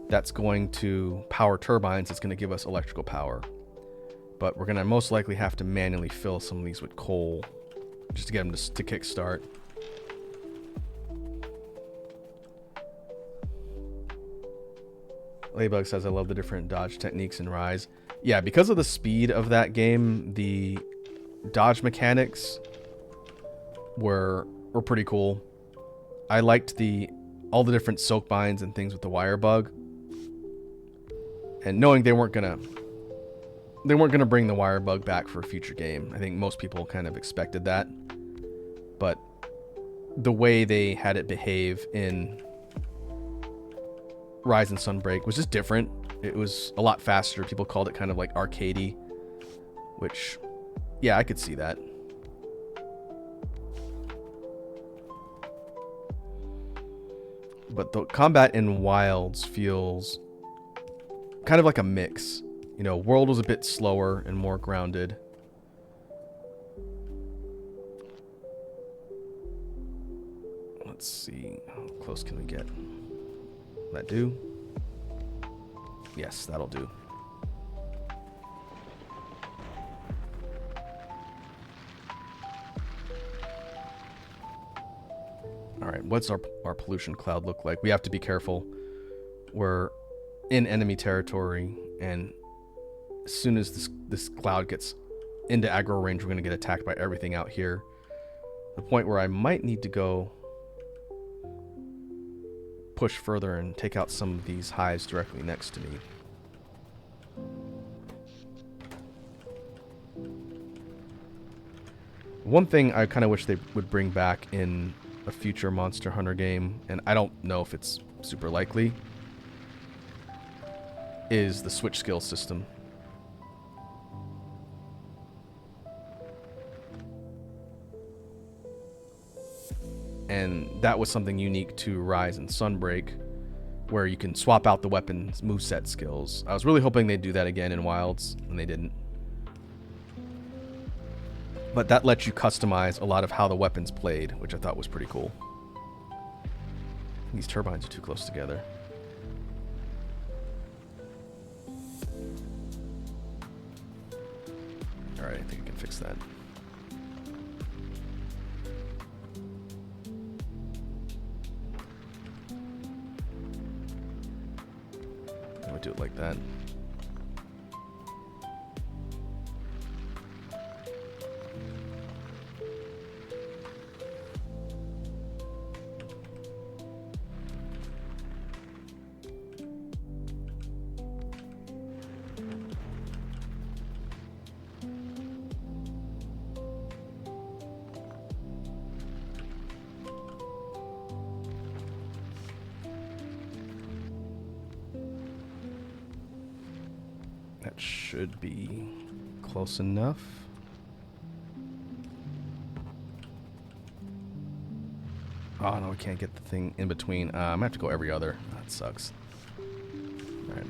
that's going to power turbines. It's going to give us electrical power. But we're going to most likely have to manually fill some of these with coal just to get them to kickstart. Laybug says, I love the different dodge techniques in Rise. Yeah, because of the speed of that game, the dodge mechanics were pretty cool. I liked all the different soak binds and things with the wire bug. And knowing they weren't gonna bring the wire bug back for a future game. I think most people kind of expected that. But the way they had it behave in Rise and Sunbreak was just different. It was a lot faster. People called it kind of like arcadey, which, yeah, I could see that. But the combat in Wilds feels kind of like a mix. You know, World was a bit slower and more grounded. Let's see, how close can we get? That do? Yes, that'll do. Alright, what's our pollution cloud look like? We have to be careful. We're in enemy territory, and as soon as this cloud gets into aggro range, we're going to get attacked by everything out here. The point where I might need to go push further and take out some of these hives directly next to me. One thing I kind of wish they would bring back in a future Monster Hunter game, and I don't know if it's super likely, is the switch skill system. And that was something unique to Rise and Sunbreak, where you can swap out the weapons moveset skills. I was really hoping they'd do that again in Wilds, and they didn't. But that lets you customize a lot of how the weapons played, which I thought was pretty cool. These turbines are too close together. Alright, I think I can fix that. I'm gonna do it like that. That should be close enough. Oh no, we can't get the thing in between. I'm gonna have to go every other. That sucks. Alright.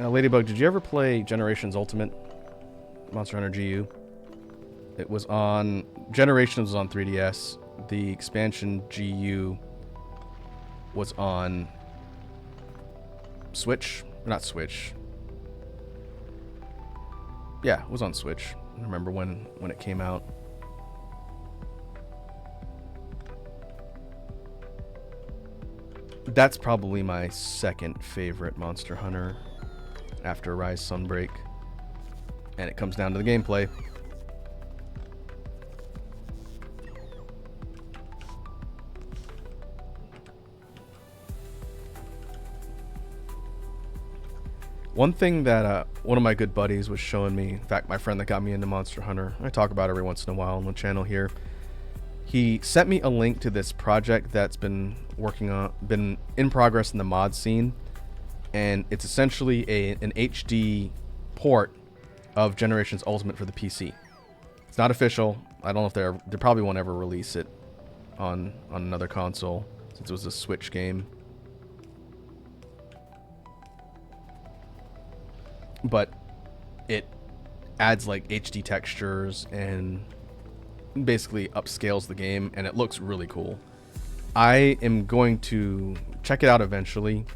Ladybug, did you ever play Generations Ultimate? Monster Hunter GU? It was on... Generations was on 3DS. The expansion GU was on Switch. Not Switch. Yeah, it was on Switch. I remember when it came out. That's probably my second favorite Monster Hunter after Rise Sunbreak. And it comes down to the gameplay. One thing that one of my good buddies was showing me, in fact, my friend that got me into Monster Hunter, I talk about it every once in a while on the channel here. He sent me a link to this project that's been been in progress in the mod scene, and it's essentially an HD port of Generations Ultimate for the PC. It's not official. I don't know if they probably won't ever release it on another console since it was a Switch game. But it adds like HD textures and basically upscales the game, and it looks really cool. I am going to check it out eventually.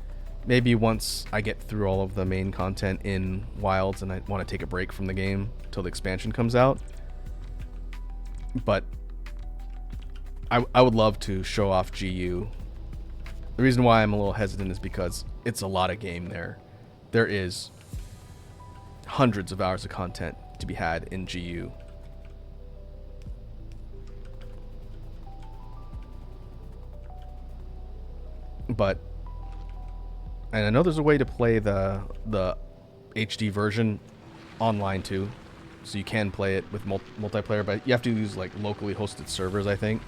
Maybe once I get through all of the main content in Wilds and I want to take a break from the game until the expansion comes out. But I would love to show off GU. The reason why I'm a little hesitant is because it's a lot of game there. There is hundreds of hours of content to be had in GU. But, and I know there's a way to play the HD version online too, so you can play it with multiplayer, but you have to use like locally hosted servers, I think.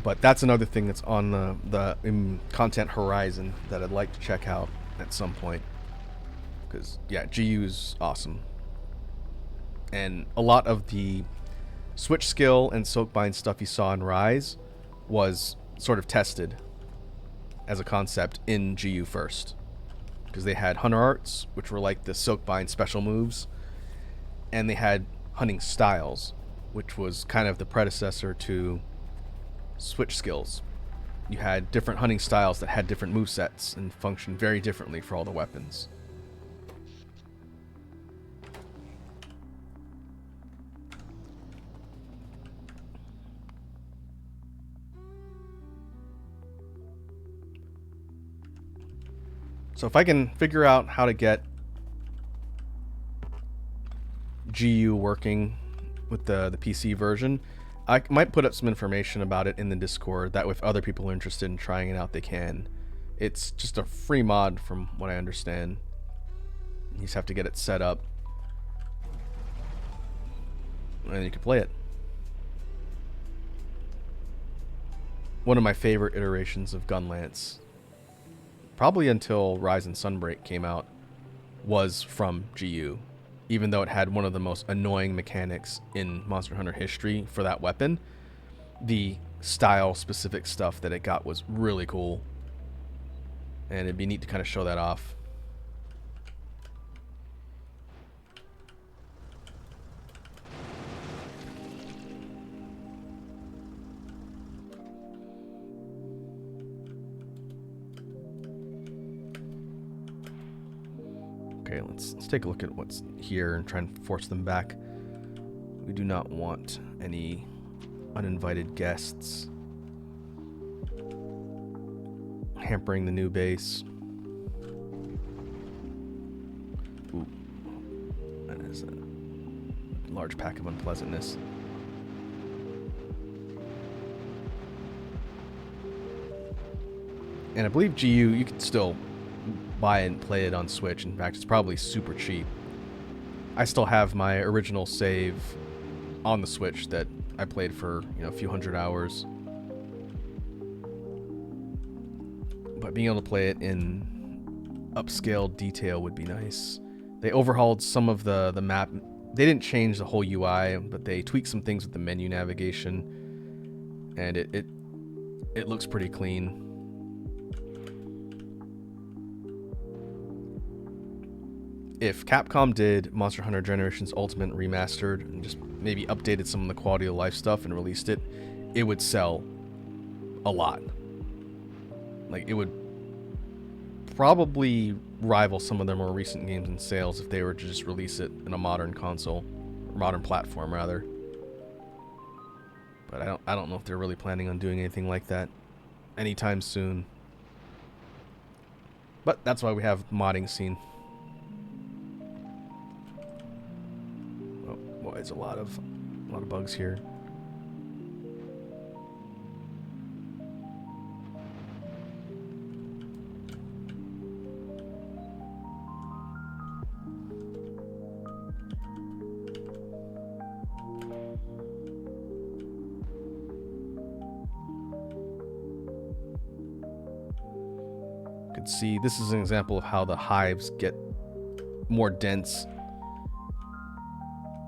But that's another thing that's on the content horizon that I'd like to check out at some point. Because, yeah, GU is awesome. And a lot of the switch skill and soakbind stuff you saw in Rise was sort of tested as a concept in GU first. Because they had Hunter Arts, which were like the soakbind special moves. And they had Hunting Styles, which was kind of the predecessor to switch skills. You had different hunting styles that had different movesets and functioned very differently for all the weapons. So if I can figure out how to get GU working with the PC version. I might put up some information about it in the Discord. That way, if other people are interested in trying it out, they can. It's just a free mod, from what I understand. You just have to get it set up, and you can play it. One of my favorite iterations of Gunlance, probably until Rise and Sunbreak came out, was from GU. Even though it had one of the most annoying mechanics in Monster Hunter history for that weapon, the style-specific stuff that it got was really cool. And it'd be neat to kind of show that off. Okay, let's take a look at what's here and try and force them back. We do not want any uninvited guests hampering the new base. Ooh, that is a large pack of unpleasantness. And I believe GU, you can still buy it and play it on Switch. In fact, it's probably super cheap. I still have my original save on the Switch that I played for, a few hundred hours. But being able to play it in upscale detail would be nice. They overhauled some of the map. They didn't change the whole UI, but they tweaked some things with the menu navigation, and it looks pretty clean. If Capcom did Monster Hunter Generations Ultimate Remastered and just maybe updated some of the quality of life stuff and released it, it would sell a lot. Like, it would probably rival some of their more recent games in sales if they were to just release it in a modern console, or modern platform rather. But I don't know if they're really planning on doing anything like that anytime soon. But that's why we have modding scene. There's a lot of bugs here. You can see this is an example of how the hives get more dense.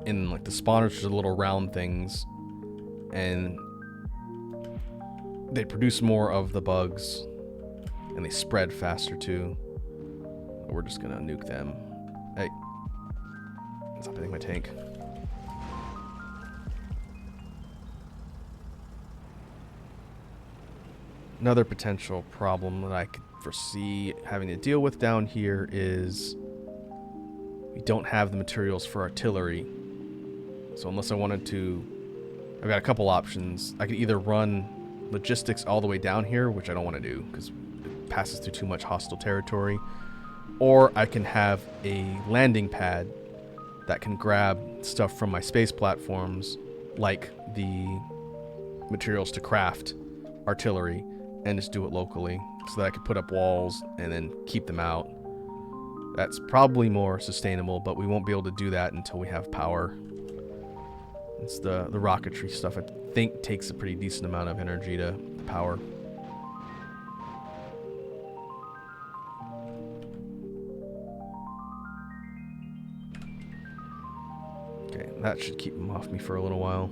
In like the spawners, which are little round things, and they produce more of the bugs, and they spread faster too. We're just gonna nuke them. Hey, stop hitting my tank. Another potential problem that I could foresee having to deal with down here is we don't have the materials for artillery. So unless I wanted to, I've got a couple options. I could either run logistics all the way down here, which I don't want to do because it passes through too much hostile territory, or I can have a landing pad that can grab stuff from my space platforms, like the materials to craft artillery, and just do it locally so that I could put up walls and then keep them out. That's probably more sustainable, but we won't be able to do that until we have power. It's the rocketry stuff, I think, takes a pretty decent amount of energy to power. Okay, that should keep them off me for a little while.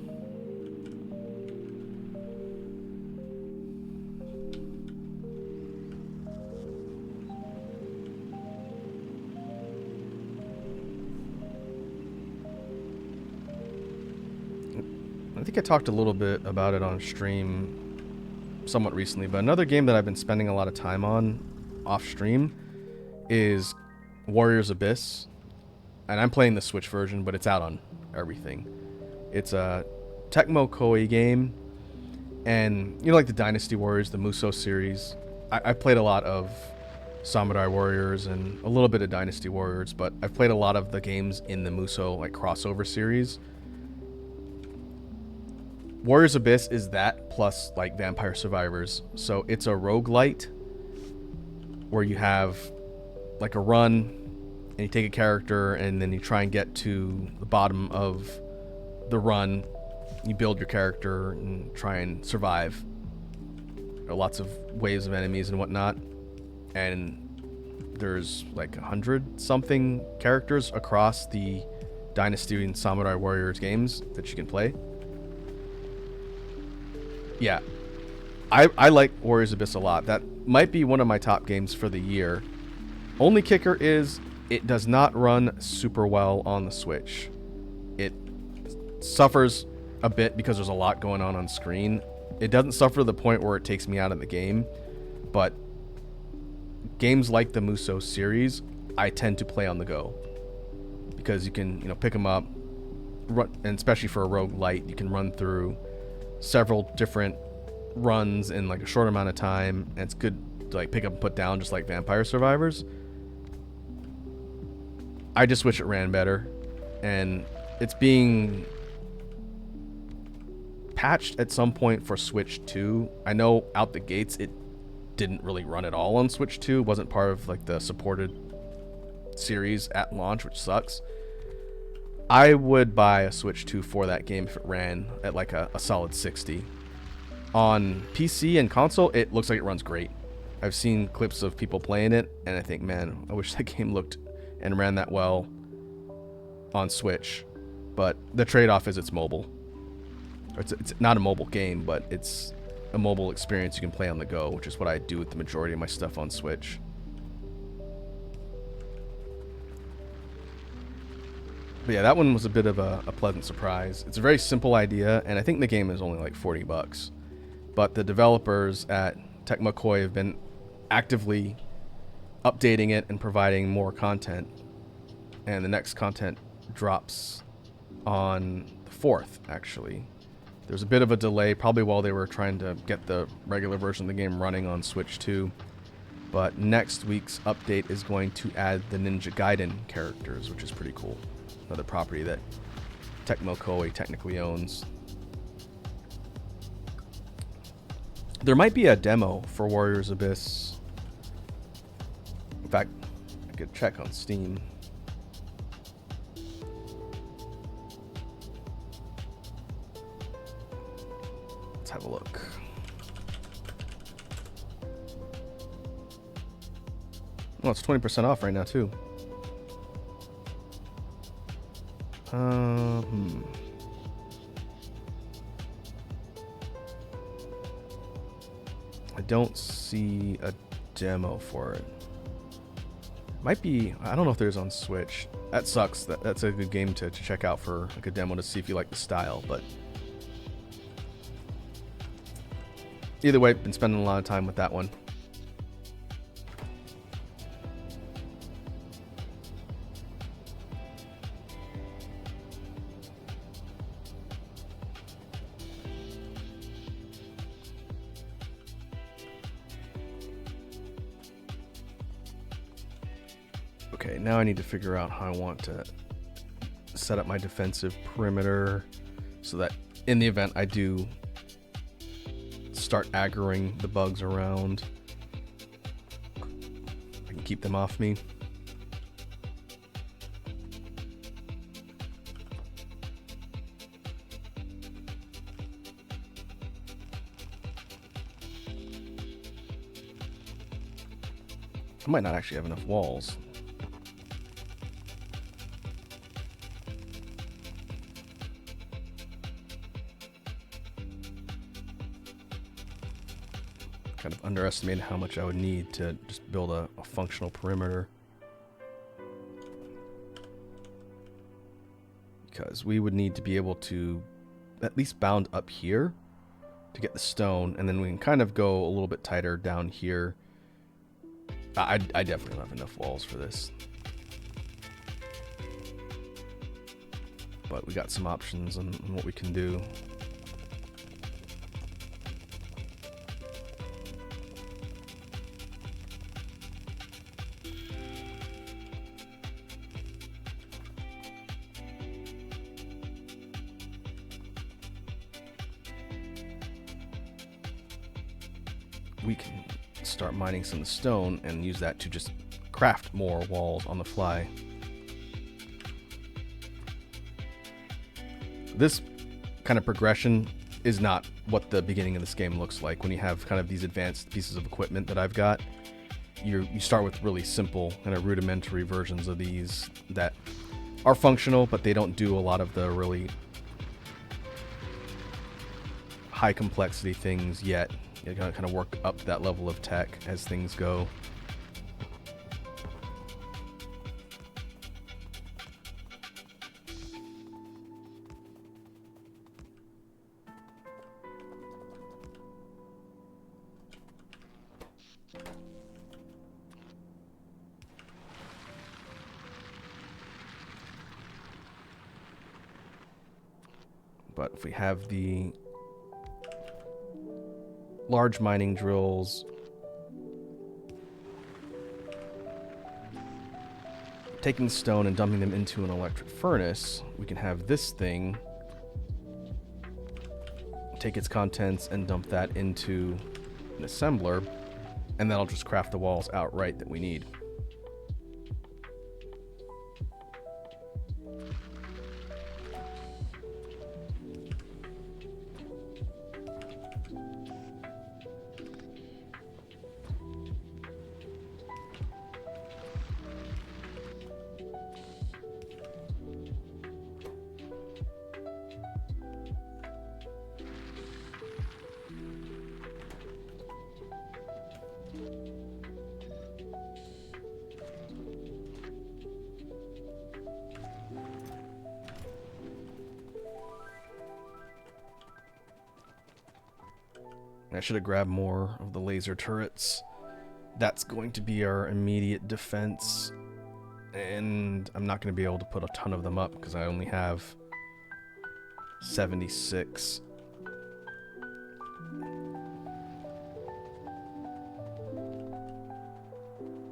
I think I talked a little bit about it on stream somewhat recently, but another game that I've been spending a lot of time on off stream is Warriors Abyss. And I'm playing the Switch version, but it's out on everything. It's a Tecmo Koei game, and like the Dynasty Warriors, the Musou series. I played a lot of Samurai Warriors and a little bit of Dynasty Warriors, but I've played a lot of the games in the Musou crossover series. Warriors Abyss is that plus like Vampire Survivors. So it's a roguelite where you have like a run and you take a character and then you try and get to the bottom of the run. You build your character and try and survive. There are lots of waves of enemies and whatnot. And there's like 100 something characters across the Dynasty and Samurai Warriors games that you can play. Yeah, I like Warriors Abyss a lot. That might be one of my top games for the year. Only kicker is it does not run super well on the Switch. It suffers a bit because there's a lot going on screen. It doesn't suffer to the point where it takes me out of the game, but games like the Muso series, I tend to play on the go because you can, pick them up, run, and especially for a roguelite, you can run through several different runs in like a short amount of time, and it's good to like pick up and put down, just like Vampire Survivors. I just wish it ran better, and it's being patched at some point for Switch 2. I know out the gates it didn't really run at all on Switch 2. It wasn't part of like the supported series at launch, which sucks. I would buy a Switch 2 for that game if it ran at like a solid 60. On PC and console, it looks like it runs great. I've seen clips of people playing it, and I think, man, I wish that game looked and ran that well on Switch. But the trade-off is it's mobile. It's not a mobile game, but it's a mobile experience you can play on the go, which is what I do with the majority of my stuff on Switch. But yeah, that one was a bit of a pleasant surprise. It's a very simple idea, and I think the game is only like $40. But the developers at Tecmo Koei have been actively updating it and providing more content. And the next content drops on the 4th, actually. There's a bit of a delay, probably while they were trying to get the regular version of the game running on Switch 2. But next week's update is going to add the Ninja Gaiden characters, which is pretty cool. Another property that Tecmo Koei technically owns. There might be a demo for Warriors Abyss. In fact, I could check on Steam. Let's have a look. Well, it's 20% off right now, too. I don't see a demo for it. Might be, I don't know if there's on Switch. That sucks. That's a good game to check out for like a demo to see if you like the style, but either way, been spending a lot of time with that one. Okay, now I need to figure out how I want to set up my defensive perimeter so that in the event I do start aggroing the bugs around, I can keep them off me. I might not actually have enough walls. Kind of underestimated how much I would need to just build a functional perimeter. Because we would need to be able to at least bound up here to get the stone, and then we can kind of go a little bit tighter down here. I definitely don't have enough walls for this. But we got some options on what we can do. we can start mining some stone and use that to just craft more walls on the fly. This kind of progression is not what the beginning of this game looks like. When you have kind of these advanced pieces of equipment that I've got, you start with really simple kind of rudimentary versions of these that are functional, but they don't do a lot of the really high complexity things yet. You gotta kind of work up that level of tech as things go. But if we have the large mining drills, taking stone and dumping them into an electric furnace, we can have this thing take its contents and dump that into an assembler, and that'll just craft the walls outright that we need. I should have grabbed more of the laser turrets. That's going to be our immediate defense. And I'm not going to be able to put a ton of them up because I only have 76.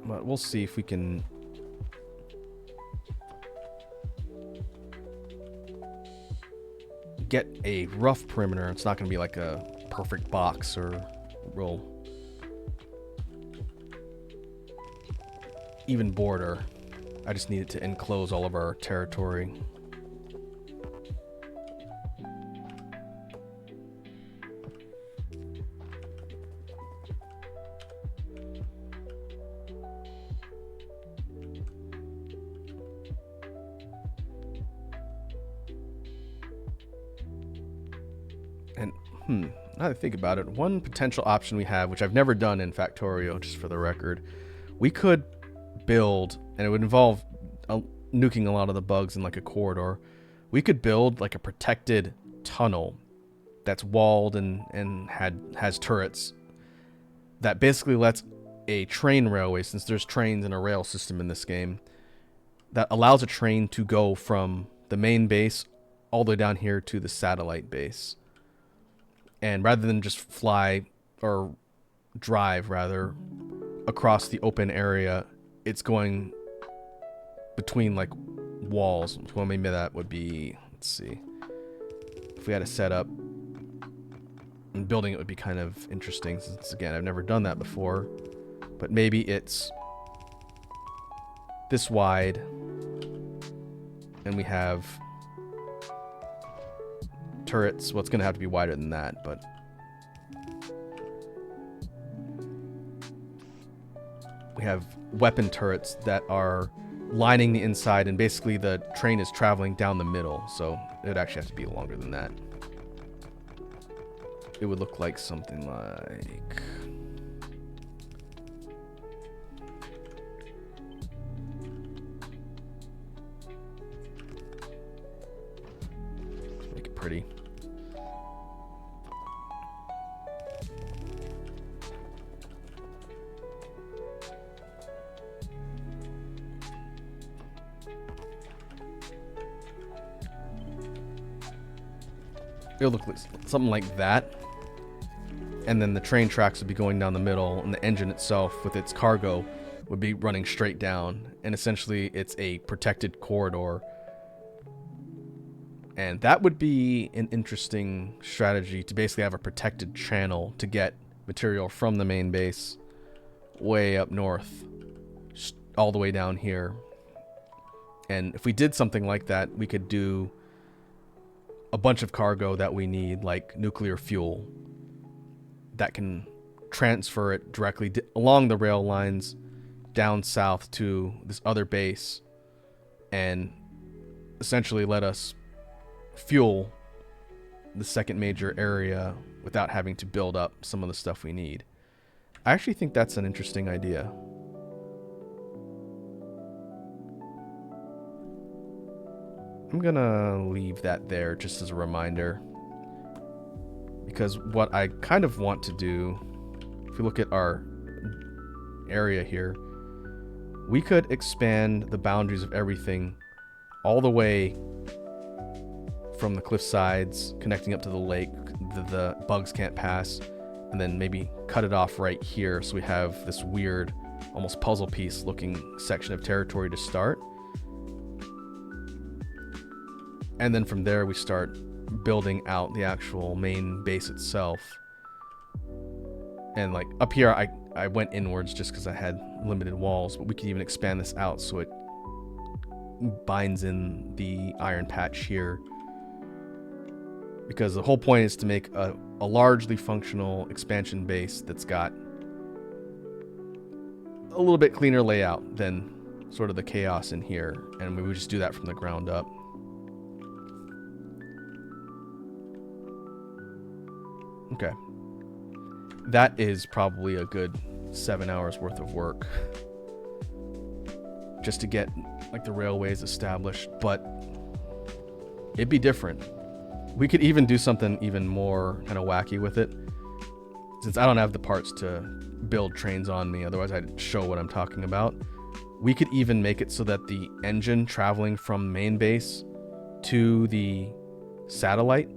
But we'll see if we can get a rough perimeter. It's not going to be like a perfect box or real even border. I just need it to enclose all of our territory. And now that I think about it, one potential option we have, which I've never done in Factorio, just for the record, we could build, and it would involve nuking a lot of the bugs in like a corridor. We could build like a protected tunnel that's walled and has turrets that basically lets a train railway, since there's trains and a rail system in this game, that allows a train to go from the main base all the way down here to the satellite base. And rather than just fly, or drive rather, across the open area, it's going between like walls. Well, maybe that would be, let's see, if we had a setup and building it would be kind of interesting, since again I've never done that before. But maybe it's this wide and we have turrets. Well, it's gonna have to be wider than that, but we have weapon turrets that are lining the inside, and basically the train is traveling down the middle, so it would actually have to be longer than that. It would look like something like make it pretty. It'll look like something like that, and then the train tracks would be going down the middle, and the engine itself with its cargo would be running straight down, and essentially it's a protected corridor. And that would be an interesting strategy, to basically have a protected channel to get material from the main base way up north, all the way down here. And if we did something like that, we could do a bunch of cargo that we need, like nuclear fuel, that can transfer it directly along the rail lines down south to this other base and essentially let us fuel the second major area without having to build up some of the stuff we need. I actually think that's an interesting idea. I'm gonna leave that there just as a reminder, because what I kind of want to do, if we look at our area here, we could expand the boundaries of everything all the way from the cliff sides connecting up to the lake the bugs can't pass, and then maybe cut it off right here so we have this weird, almost puzzle piece looking section of territory to start. And then from there we start building out the actual main base itself. And like up here I went inwards just because I had limited walls, but we could even expand this out so it binds in the iron patch here. Because the whole point is to make a largely functional expansion base that's got a little bit cleaner layout than sort of the chaos in here. And we would just do that from the ground up. Okay. That is probably a good 7 hours worth of work just to get like the railways established, but it'd be different. We could even do something even more kind of wacky with it, since I don't have the parts to build trains on me, otherwise I'd show what I'm talking about. We could even make it so that the engine traveling from main base to the satellite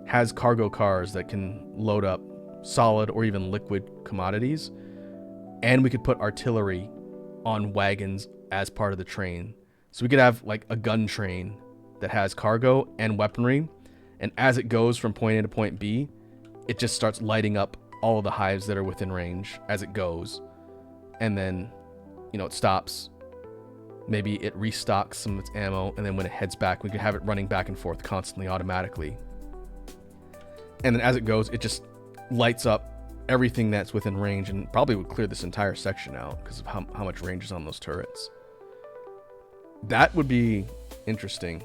has cargo cars that can load up solid or even liquid commodities, and we could put artillery on wagons as part of the train. So we could have like a gun train that has cargo and weaponry, and as it goes from point A to point B, it just starts lighting up all of the hives that are within range as it goes. And then, you know, it stops. Maybe it restocks some of its ammo, and then when it heads back, we could have it running back and forth constantly automatically. And then as it goes, it just lights up everything that's within range, and probably would clear this entire section out because of how much range is on those turrets. That would be interesting.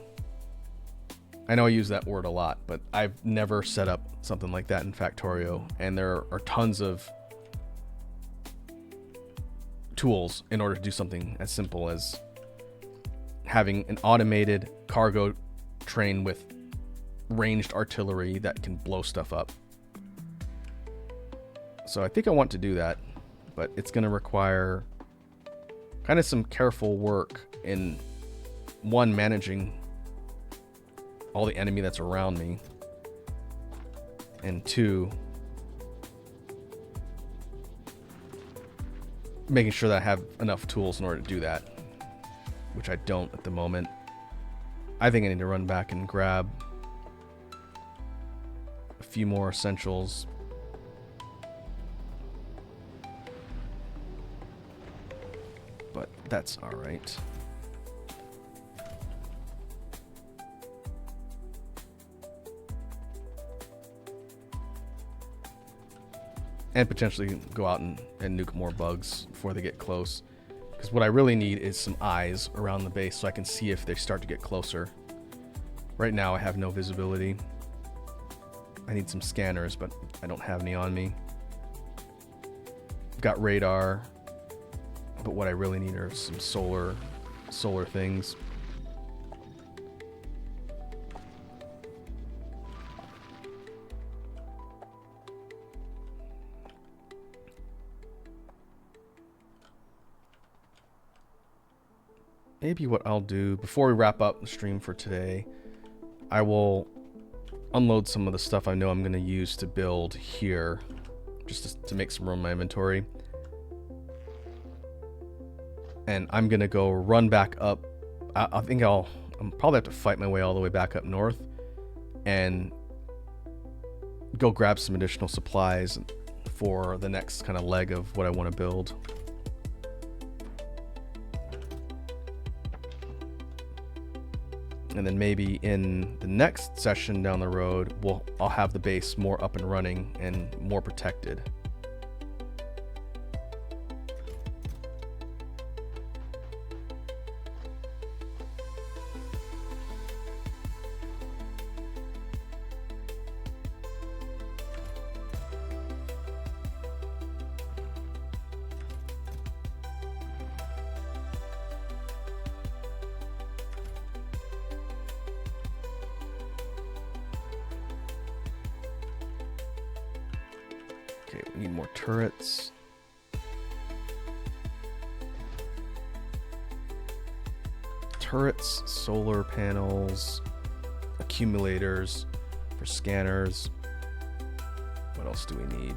I know I use that word a lot, but I've never set up something like that in Factorio, and there are tons of tools in order to do something as simple as having an automated cargo train with ranged artillery that can blow stuff up. So I think I want to do that, but it's going to require kind of some careful work in, one, managing all the enemy that's around me, and two, making sure that I have enough tools in order to do that, which I don't at the moment. I think I need to run back and grab a few more essentials. But that's all right. And potentially go out and nuke more bugs before they get close. Because what I really need is some eyes around the base so I can see if they start to get closer. Right now I have no visibility. I need some scanners, but I don't have any on me. I've got radar, but what I really need are some solar things. Maybe what I'll do before we wrap up the stream for today, I will unload some of the stuff I know I'm going to use to build here, just to make some room in my inventory. And I'm going to go run back up. I think I'll probably have to fight my way all the way back up north and go grab some additional supplies. for the next kind of leg of what I want to build. And then maybe in the next session down the road, I'll have the base more up and running and more protected. Okay, we need more turrets. Turrets, solar panels, accumulators for scanners. What else do we need?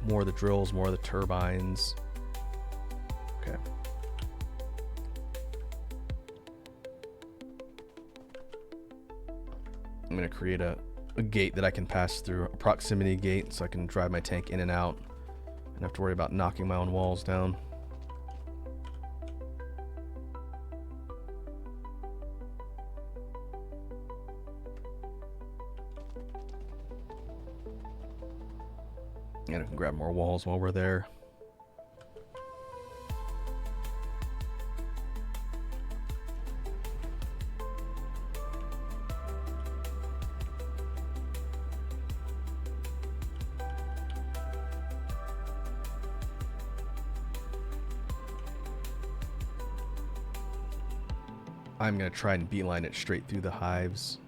More of the drills, more of the turbines. Okay. I'm going to create a gate that I can pass through, a proximity gate, so I can drive my tank in and out and have to worry about knocking my own walls down. And I can grab more walls while we're there. I'm going to try and beeline it straight through the hives.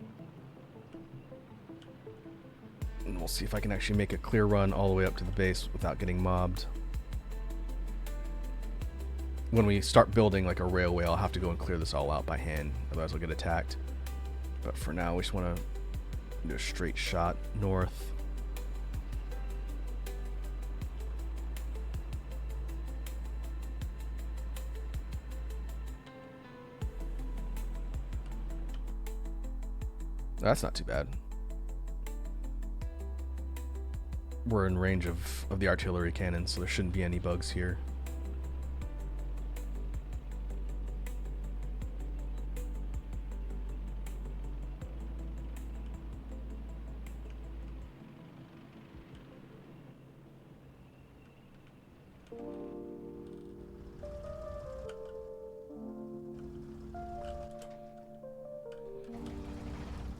And we'll see if I can actually make a clear run all the way up to the base without getting mobbed. When we start building like a railway, I'll have to go and clear this all out by hand, otherwise I'll get attacked. But for now, we just want to do a straight shot north. That's not too bad. We're in range of the artillery cannon, so there shouldn't be any bugs here.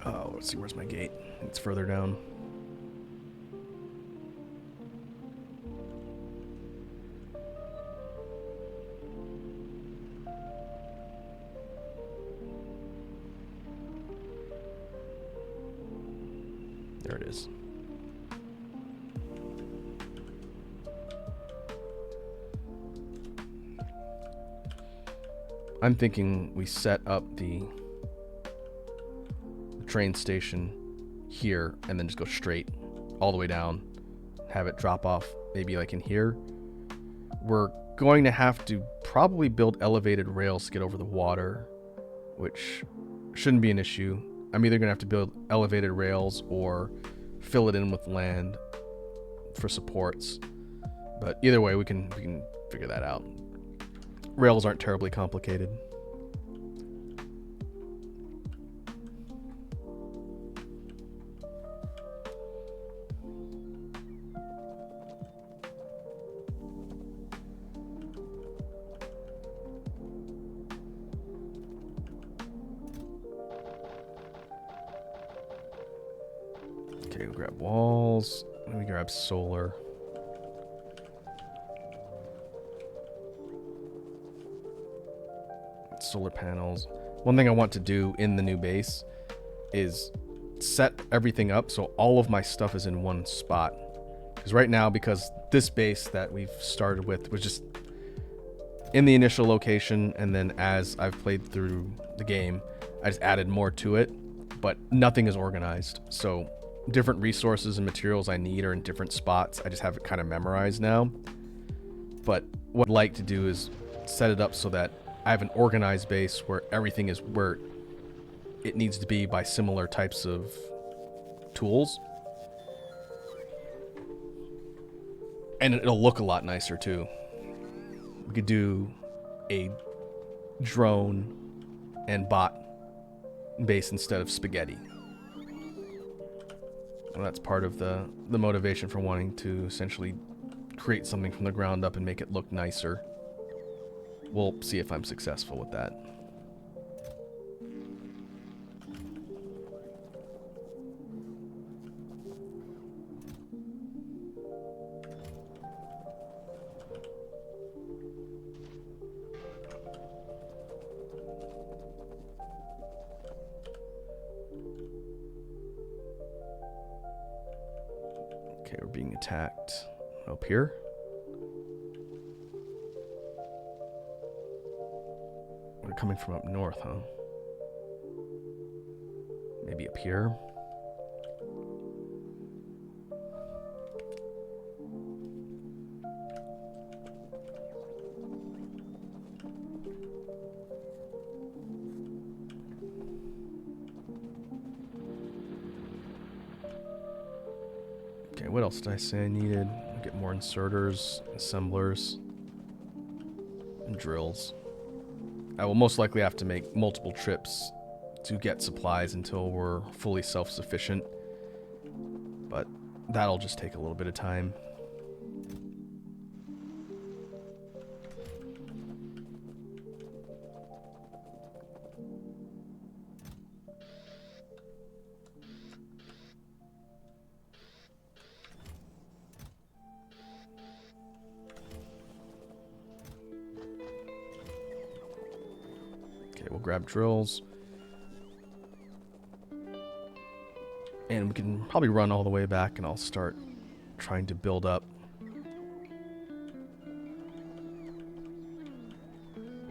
Oh, let's see, where's my gate? It's further down. There it is. I'm thinking we set up the train station here and then just go straight all the way down, have it drop off maybe like in here. We're going to have to probably build elevated rails to get over the water, which shouldn't be an issue. I'm either gonna have to build elevated rails or fill it in with land for supports, but either way we can figure that out. Rails aren't terribly complicated. Okay, we'll grab walls. Let me grab solar. Solar panels. One thing I want to do in the new base is set everything up so all of my stuff is in one spot. Because right now, because this base that we've started with was just in the initial location, and then as I've played through the game, I just added more to it, but nothing is organized. So different resources and materials I need are in different spots. I just have it kind of memorized now. But what I'd like to do is set it up so that I have an organized base where everything is where it needs to be by similar types of tools. And it'll look a lot nicer too. We could do a drone and bot base instead of spaghetti. And that's part of the motivation for wanting to essentially create something from the ground up and make it look nicer. We'll see if I'm successful with that. Okay, we're being attacked up here. They're coming from up north, huh? Maybe up here. Okay, what else did I say I needed? Get more inserters, assemblers, and drills. I will most likely have to make multiple trips to get supplies until we're fully self-sufficient, but that'll just take a little bit of time. Okay, we'll grab drills. And we can probably run all the way back and I'll start trying to build up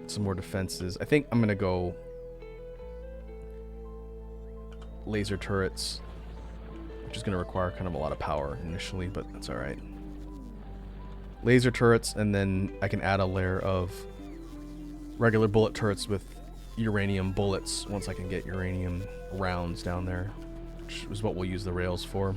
some more defenses. I think I'm going to go laser turrets, which is going to require kind of a lot of power initially, but that's alright. Laser turrets, and then I can add a layer of regular bullet turrets with uranium bullets once I can get uranium rounds down there, which is what we'll use the rails for.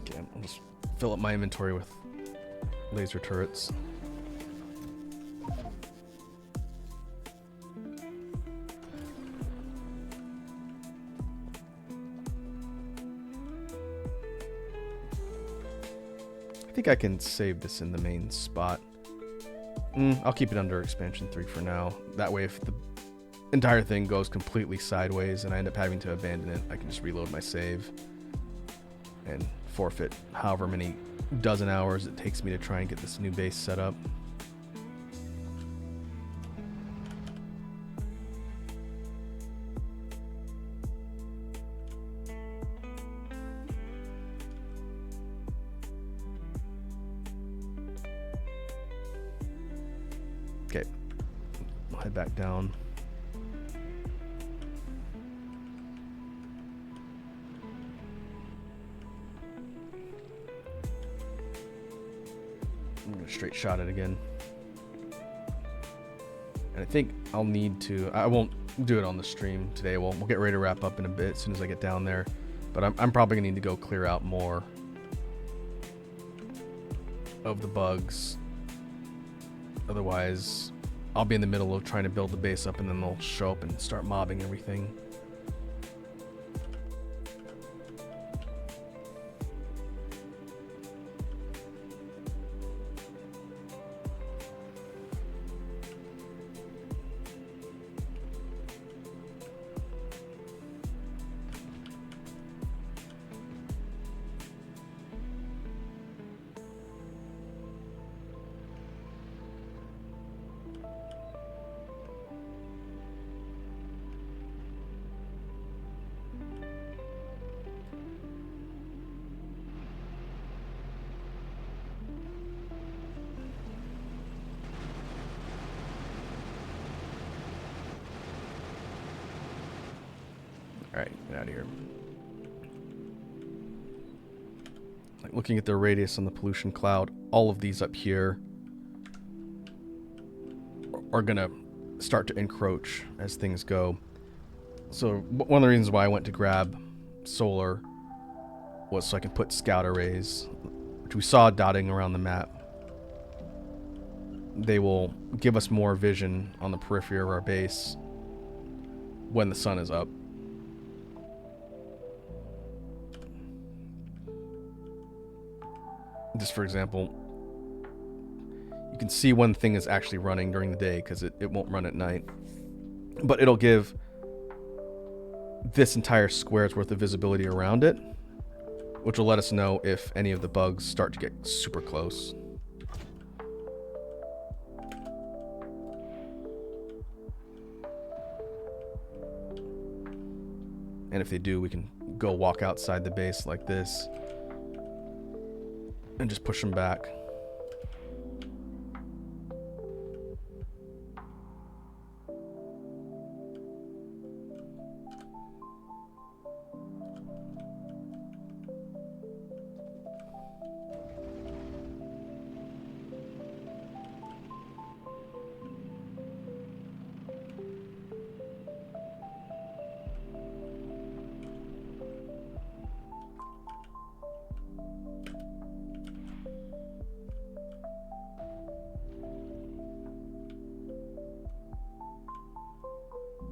Okay, I'll just fill up my inventory with laser turrets. I think I can save this in the main spot. I'll keep it under expansion 3 for now. That way if the entire thing goes completely sideways and I end up having to abandon it, I can just reload my save and forfeit however many dozen hours it takes me to try and get this new base set up. Okay, I'll head back down. I'm gonna straight shot it again. And I think I'll need to, I won't do it on the stream today. We'll get ready to wrap up in a bit as soon as I get down there. But I'm probably gonna need to go clear out more of the bugs. Otherwise, I'll be in the middle of trying to build the base up and then they'll show up and start mobbing everything. Alright, get out of here. Like looking at the radius on the pollution cloud, all of these up here are gonna start to encroach as things go. So one of the reasons why I went to grab solar was so I can put scout arrays, which we saw dotting around the map. They will give us more vision on the periphery of our base when the sun is up. Just for example, you can see when thing is actually running during the day because it won't run at night. But it'll give this entire square's worth of visibility around it, which will let us know if any of the bugs start to get super close. And if they do, we can go walk outside the base like this and just push them back.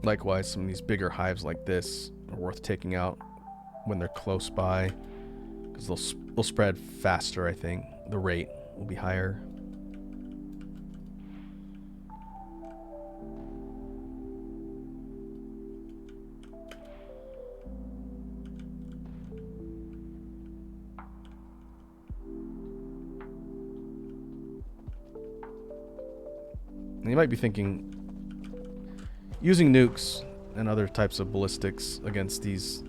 Likewise, some of these bigger hives like this are worth taking out when they're close by, because they'll spread faster. I think the rate will be higher. And you might be thinking, using nukes and other types of ballistics against these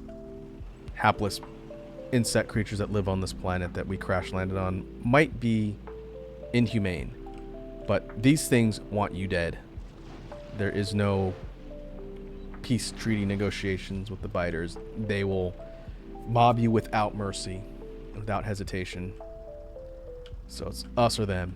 hapless insect creatures that live on this planet that we crash landed on might be inhumane. But these things want you dead. There is no peace treaty negotiations with the biters. They will mob you without mercy, without hesitation. So it's us or them.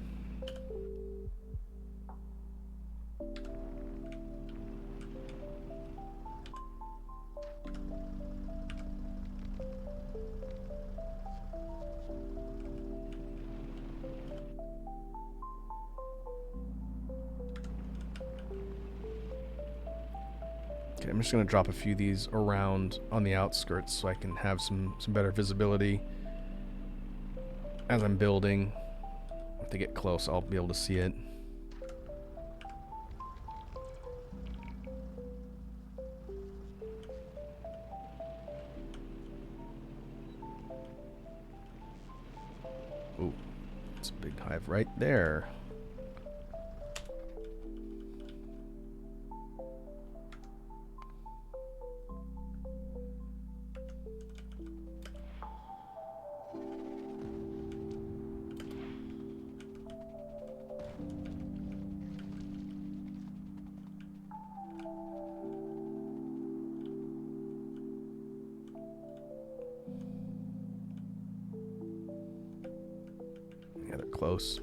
Okay, I'm just going to drop a few of these around on the outskirts so I can have some better visibility as I'm building. If they get close, I'll be able to see it. Ooh, it's a big hive right there. Yeah, they're close.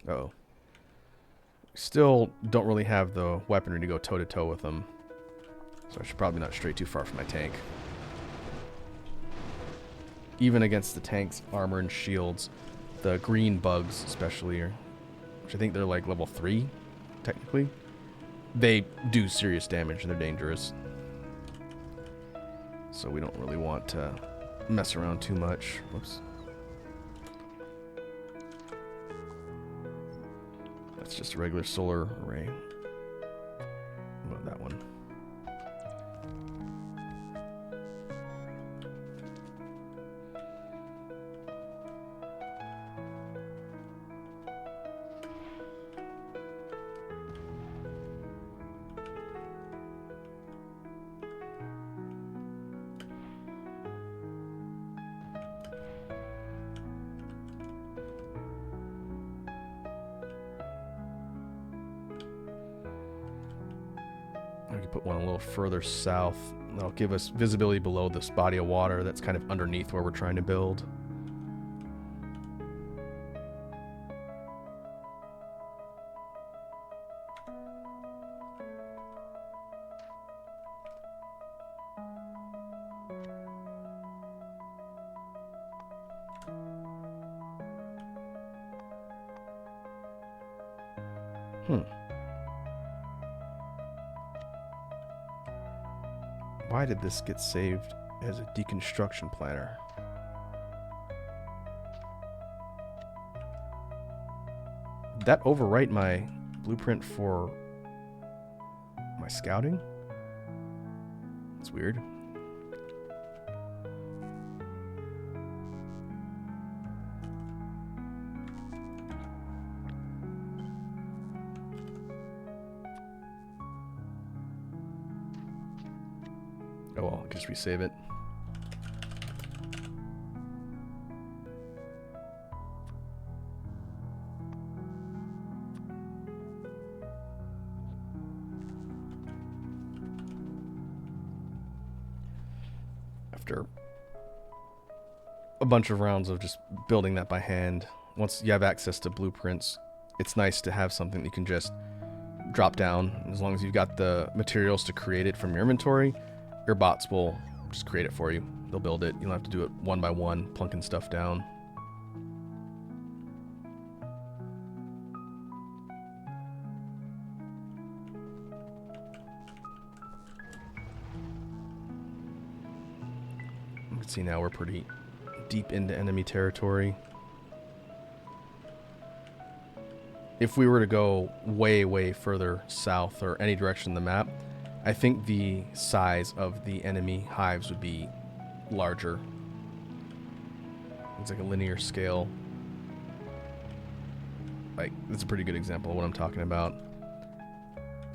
Uh-oh. Still don't really have the weaponry to go toe-to-toe with them. So I should probably not stray too far from my tank. Even against the tank's armor and shields, the green bugs especially, which I think they're like level 3, technically, they do serious damage and they're dangerous. So we don't really want to mess around too much. Whoops. That's just a regular solar array. What about that one? I could put one a little further south. That'll give us visibility below this body of water that's kind of underneath where we're trying to build. Why did this get saved as a deconstruction planner? Did that overwrite my blueprint for my scouting? That's weird. Oh well, I guess we save it. After a bunch of rounds of just building that by hand, once you have access to blueprints, it's nice to have something that you can just drop down. As long as you've got the materials to create it from your inventory, your bots will just create it for you. They'll build it. You don't have to do it one by one, plunking stuff down. You can see now we're pretty deep into enemy territory. If we were to go way, way further south or any direction in the map, I think the size of the enemy hives would be larger. It's like a linear scale. Like, that's a pretty good example of what I'm talking about.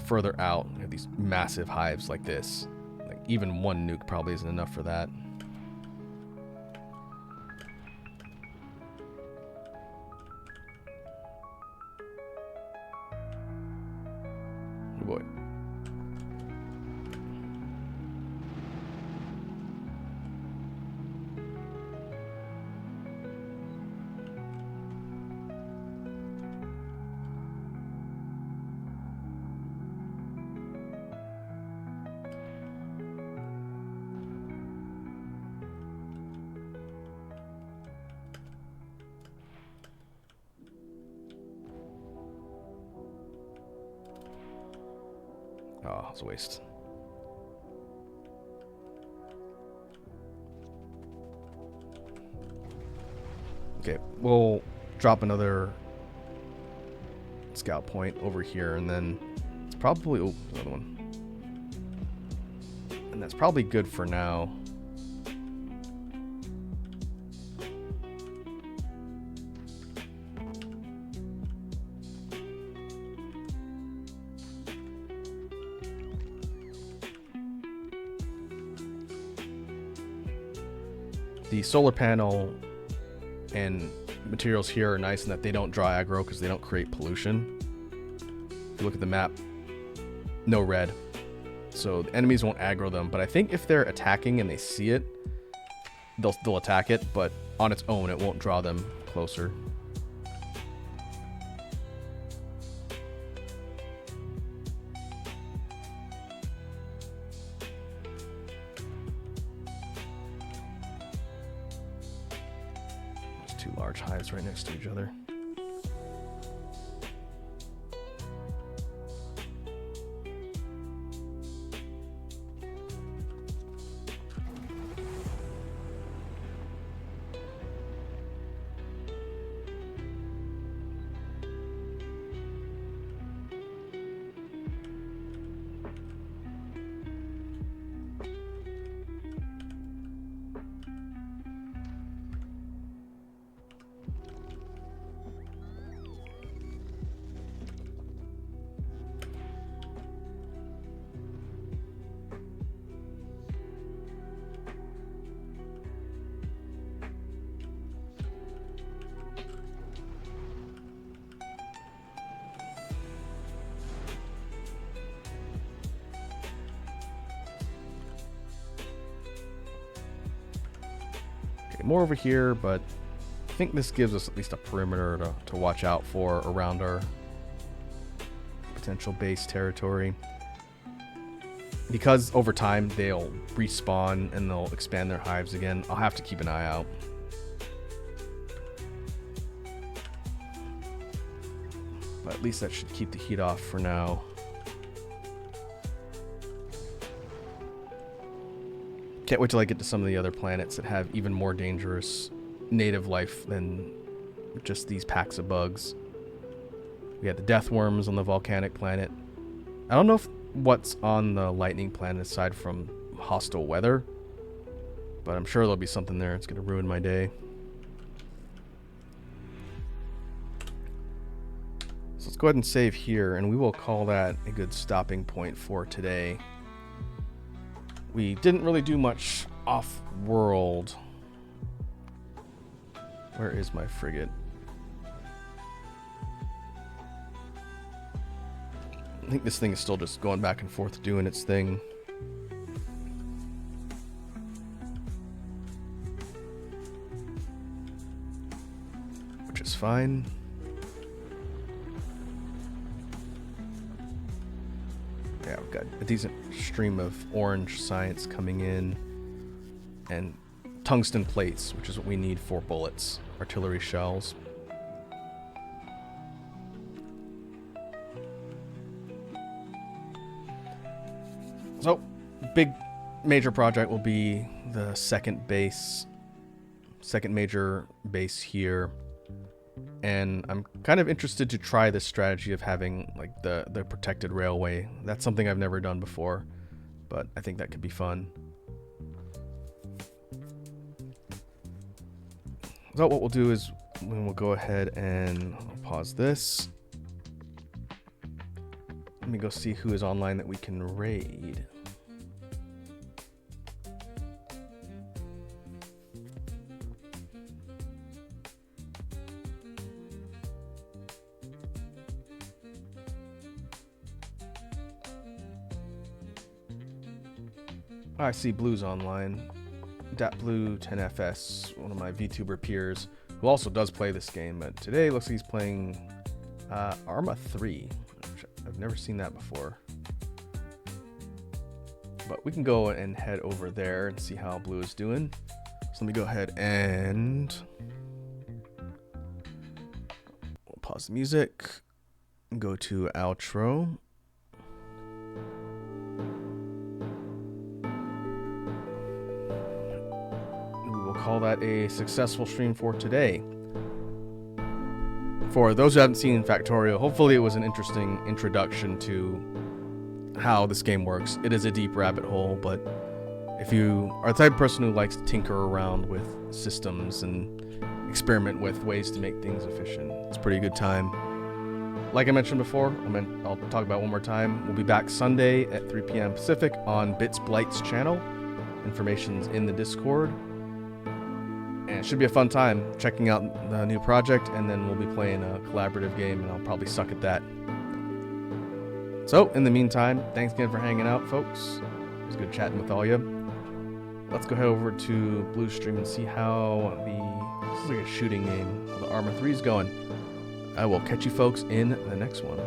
Further out, you have these massive hives like this. Like, even one nuke probably isn't enough for that. Oh boy. Oh, it's a waste. Okay, we'll drop another scout point over here, and then it's probably... Oh, another one. And that's probably good for now. The solar panel and materials here are nice in that they don't draw aggro because they don't create pollution. If you look at the map, no red. So the enemies won't aggro them, but I think if they're attacking and they see it, they'll attack it, but on its own it won't draw them closer. Two large hives right next to each other. More over here, but I think this gives us at least a perimeter to watch out for around our potential base territory. Because over time they'll respawn and they'll expand their hives again, I'll have to keep an eye out. But At least that should keep the heat off for now. Can't wait till I get to some of the other planets that have even more dangerous native life than just these packs of bugs. We had the death worms on the volcanic planet. I don't know if what's on the lightning planet aside from hostile weather, but I'm sure there'll be something there. It's going to ruin my day. So let's go ahead and save here, and we will call that a good stopping point for today. We didn't really do much off-world. Where is my frigate? I think this thing is still just going back and forth doing its thing. Which is fine. Yeah, we've got a decent stream of orange science coming in. And tungsten plates, which is what we need for bullets. Artillery shells. So, big major project will be the second major base here. And I'm kind of interested to try this strategy of having like the protected railway. That's something I've never done before, but I think that could be fun. So what we'll do is we'll go ahead and pause this. Let me go see who is online that we can raid. I see Blue's online. DatBlue10FS, one of my VTuber peers, who also does play this game, but today looks like he's playing Arma 3. I've never seen that before. But we can go and head over there and see how Blue is doing. So let me go ahead and we'll pause the music and go to outro. Call that a successful stream for today. For those who haven't seen Factorio, hopefully it was an interesting introduction to how this game works. It is a deep rabbit hole, but if you are the type of person who likes to tinker around with systems and experiment with ways to make things efficient, it's a pretty good time. Like I mentioned before, I'll talk about it one more time. We'll be back Sunday at 3 p.m. Pacific on Bits Blight's channel. Information's in the Discord. And it should be a fun time checking out the new project, and then we'll be playing a collaborative game, and I'll probably suck at that. So, in the meantime, thanks again for hanging out, folks. It was good chatting with all you. Let's go head over to Blue Stream and see how this is like a shooting game, how the Arma 3 is going. I will catch you folks in the next one.